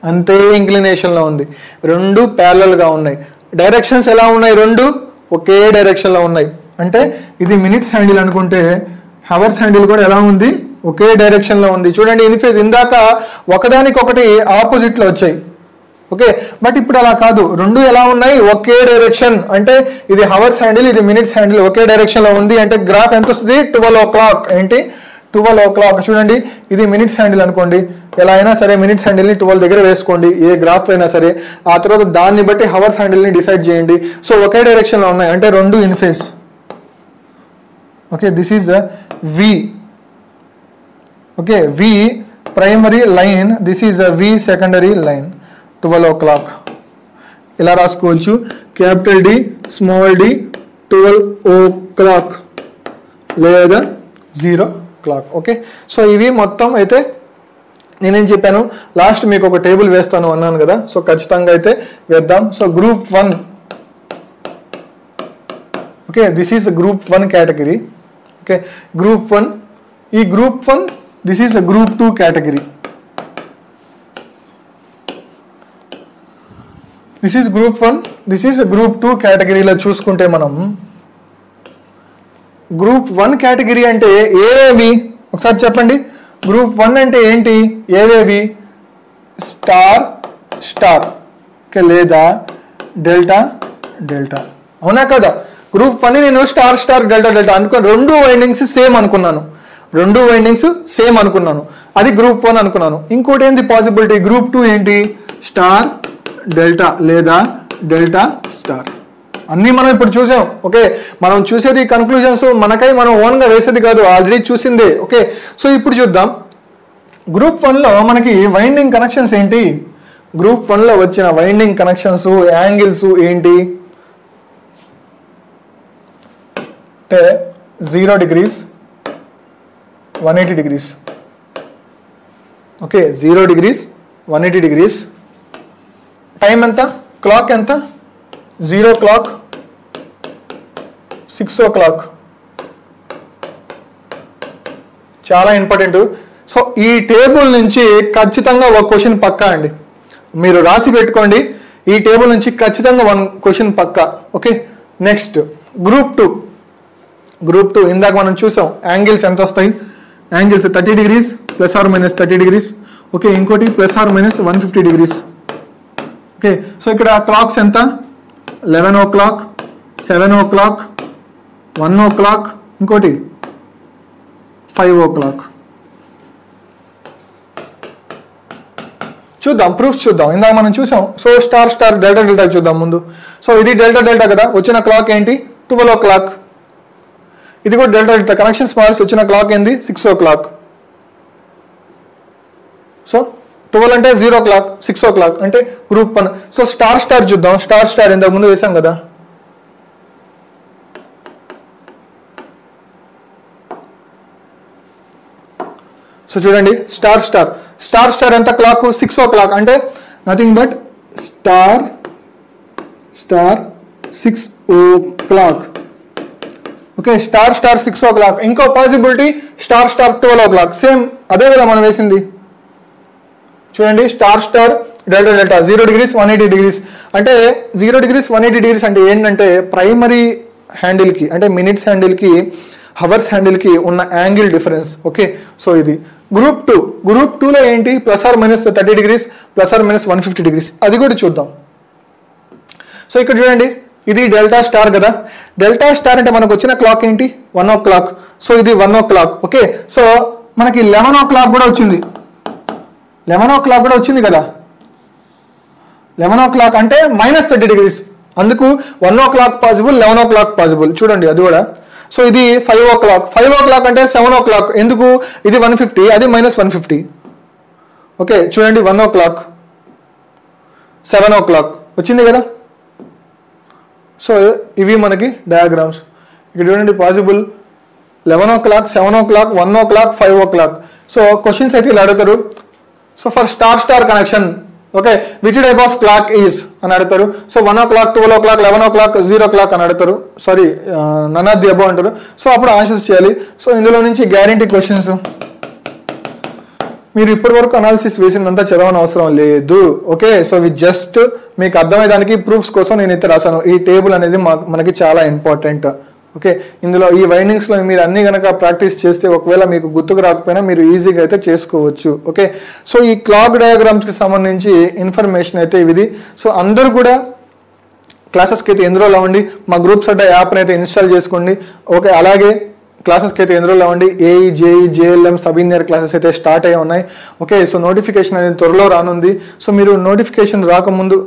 అంతే ఇంక్లినేషన్లో ఉంది. రెండు ప్యారలల్గా ఉన్నాయి. డైరెక్షన్స్ ఎలా ఉన్నాయి, రెండు ఒకే డైరెక్షన్లో ఉన్నాయి. అంటే ఇది మినిట్స్ హ్యాండిల్ అనుకుంటే హవర్స్ హ్యాండిల్ కూడా ఎలా ఉంది, ఒకే డైరెక్షన్లో ఉంది. చూడండి ఇన్ ఫేజ్, ఇందాక ఒకదానికొకటి ఆపోజిట్లో వచ్చాయి. ఓకే, బట్ ఇప్పుడు అలా కాదు, రెండు ఎలా ఉన్నాయి, ఒకే డైరెక్షన్. అంటే ఇది హవర్స్ హ్యాండిల్, ఇది మినిట్స్ హ్యాండిల్ ఒకే డైరెక్షన్లో ఉంది. అంటే గ్రాఫ్ ఎంత వస్తుంది, 12 o'clock. ఏంటి, 12 o'clock. చూడండి ఇది మినిట్స్ హ్యాండిల్ అనుకోండి, ఎలా అయినా సరే మినిట్స్ హ్యాండిల్ని 12 దగ్గర వేసుకోండి, ఏ గ్రాఫ్ అయినా సరే. ఆ తర్వాత దాన్ని బట్టి హవర్స్ హ్యాండిల్ని డిసైడ్ చేయండి. సో ఒకే డైరెక్షన్లో ఉన్నాయి అంటే రెండు in phase. Okay, this is V. Okay, V primary line, this is V secondary line. 12 o'clock ఇలా రాసుకోవచ్చు. Capital D, small d, 12 o'clock లేదా 0 o'clock. ఓకే, సో ఇవి మొత్తం అయితే నేనేం చెప్పాను, లాస్ట్ మీకు ఒక టేబుల్ వేస్తాను అన్నాను కదా. సో ఖచ్చితంగా అయితే వేద్దాం. So group 1. Okay, this is group 1 category. Okay, group 1. ఈ group 1 this is group 2 category. This is group 1, this is group 2 కేటగిరీలో చూసుకుంటే మనం గ్రూప్ 1 కేటగిరీ అంటే ఏవేవి ఒకసారి చెప్పండి. గ్రూప్ 1 అంటే ఏంటి, ఏవేవి, స్టార్. ఓకే, లేదా డెల్టా. అవునా కదా. గ్రూప్ 1 నేను స్టార్ స్టార్ డెల్టా డెల్టా అనుకున్నాను, రెండు వైండింగ్స్ సేమ్ అనుకున్నాను, అది గ్రూప్ 1 అనుకున్నాను. ఇంకోటి ఏంటి పాసిబిలిటీ, గ్రూప్ 2 ఏంటి, స్టార్ డెల్టా లేదా డెల్టా స్టార్. అన్నీ మనం ఇప్పుడు చూసాం. ఓకే, మనం చూసేది కన్క్లూజన్స్ మనకై మనం ఓన్గా వేసేది కాదు, ఆల్రెడీ చూసిందే. ఓకే, సో ఇప్పుడు చూద్దాం గ్రూప్ 1లో మనకి వైండింగ్ కనెక్షన్స్ ఏంటి. గ్రూప్ 1లో వచ్చిన వైండింగ్ కనెక్షన్స్ యాంగిల్స్ ఏంటి అంటే 0 degrees 180 degrees. Okay, 0 degrees 180 degrees. Time ఎంత, క్లాక్ ఎంత, 0 o'clock 6 o'clock. చాలా ఇంపార్టెంట్. సో ఈ టేబుల్ నుంచి ఖచ్చితంగా ఒక క్వశ్చన్ పక్కా అండి, మీరు రాసి పెట్టుకోండి. ఈ టేబుల్ నుంచి ఖచ్చితంగా 1 క్వశ్చన్ పక్కా. ఓకే, నెక్స్ట్ గ్రూప్ టూ ఇందాక మనం చూసాం యాంగిల్స్ ఎంత వస్తాయి, యాంగిల్స్ 30 degrees ± 30 degrees. ఓకే, ఇంకోటి ± 150 degrees. ఓకే, సో ఇక్కడ క్లాక్స్ ఎంత, 11 o'clock 7 o'clock 1 o'clock ఇంకోటి 5 o'clock. చూద్దాం ప్రూఫ్స్ చూద్దాం. ఇందాక మనం చూసాం. So star star delta delta చూద్దాం ముందు. సో ఇది డెల్టా డెల్టా కదా, వచ్చిన క్లాక్ ఏంటి 12 o'clock. ఇది కూడా డెల్టా డెల్టా కనెక్షన్స్ మార్చి వచ్చిన క్లాక్ ఏంది 6 o'clock. సో 12 అంటే 0 o'clock 6 o'clock అంటే గ్రూప్ 1. సో స్టార్ స్టార్ చూద్దాం. స్టార్ స్టార్ ఇంతకు ముందు వేసాం కదా. సో చూడండి స్టార్ స్టార్ ఎంత క్లాక్ 6 o'clock అంటే nothing but star 6 o'clock. Okay, star 6 o'clock. ఇంకో పాసిబిలిటీ స్టార్ 12 o'clock. సేమ్ అదే కదా మనం వేసింది. చూడండి star delta delta 0 degrees 180 degrees అంటే 0 degrees 180 degrees అంటే ఏంటంటే ప్రైమరీ హ్యాండిల్కి అంటే మినిట్స్ హ్యాండిల్కి హవర్స్ హ్యాండిల్కి ఉన్న యాంగిల్ డిఫరెన్స్. ఓకే, సో ఇది గ్రూప్ 2లో ఏంటి ± 30 degrees ± 150 degrees. అది కూడా చూద్దాం. సో ఇక్కడ చూడండి ఇది డెల్టా స్టార్ కదా. డెల్టా స్టార్ అంటే మనకు వచ్చిన క్లాక్ ఏంటి 1 o'clock. సో ఇది 1 o'clock. ఓకే, సో మనకి 11 o'clock కూడా వచ్చింది. 11 o'clock కూడా వచ్చింది కదా. 11 o'clock అంటే -30 degrees. అందుకు 1 o'clock పాసిబుల్, 11 o'clock పాసిబుల్. చూడండి అది కూడా. సో ఇది 5 o'clock. 5 o'clock అంటే 7 o'clock. ఎందుకు, ఇది 150 అది -150. ఓకే, చూడండి 1 o'clock 7 o'clock వచ్చింది కదా. సో ఇవి మనకి డయాగ్రామ్స్. ఇక్కడ చూడండి possible 11 o'clock 7 o'clock 1 o'clock 5 o'clock. So questions అయితే ఇలా అడుగుతారు. So for star connection okay which type of clock is అని అడుగుతారు. So 1 o'clock 12 o'clock 11 o'clock 0 o'clock అని అడుగుతారు. Sorry none of the above అంటారు. సో అప్పుడు ఆన్సర్స్ చేయాలి. సో ఇందులో నుంచి గ్యారంటీ క్వశ్చన్స్ మీరు ఇప్పటి వరకు అనాలిసిస్ వేసినంతా చదవని అవసరం లేదు. ఓకే, సో వి జస్ట్ మీకు అర్థమయ్యేదానికి ప్రూఫ్స్ కోసం నేను అయితే రాశాను. ఈ టేబుల్ అనేది మనకి చాలా ఇంపార్టెంట్. ఓకే, ఇందులో ఈ వైండింగ్స్లో మీరు అన్ని కనుక ప్రాక్టీస్ చేస్తే ఒకవేళ మీకు గుర్తుకు రాకపోయినా మీరు ఈజీగా అయితే చేసుకోవచ్చు. ఓకే, సో ఈ క్లాక్ డయాగ్రామ్స్కి సంబంధించి ఇన్ఫర్మేషన్ అయితే ఇది. సో అందరూ కూడా క్లాసెస్కి అయితే ఎన్రోల్ అవ్వండి. మా గ్రూప్స్ అడ్డా యాప్ని అయితే ఇన్స్టాల్ చేసుకోండి. ఓకే, అలాగే క్లాసెస్కి అయితే ఎన్రోల్ అవ్వండి. AE JEE JLM sub engineer classes అయితే స్టార్ట్ అయ్యి ఉన్నాయి. ఓకే, సో నోటిఫికేషన్ అనేది త్వరలో రానుంది. సో మీరు నోటిఫికేషన్ రాకముందు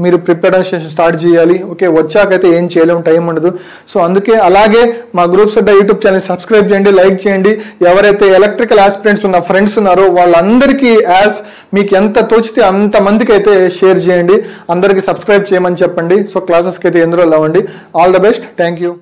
మీరు ప్రిపరేషన్ స్టార్ట్ చేయాలి. ఓకే, వచ్చాకైతే ఏం చేయలేము, టైం ఉండదు. సో అందుకే అలాగే మా గ్రూప్స్ అడ్డా యూట్యూబ్ ఛానల్ సబ్స్క్రైబ్ చేయండి, లైక్ చేయండి. ఎవరైతే ఎలక్ట్రికల్ ఆస్పిరెంట్స్ ఉన్న ఫ్రెండ్స్ ఉన్నారో వాళ్ళందరికీ మీకు ఎంత తోచితే అంత మందికి అయితే షేర్ చేయండి. అందరికీ సబ్స్క్రైబ్ చేయమని చెప్పండి. సో క్లాసెస్కి అయితే ఎన్రోల్ అవ్వండి. All the best. Thank you.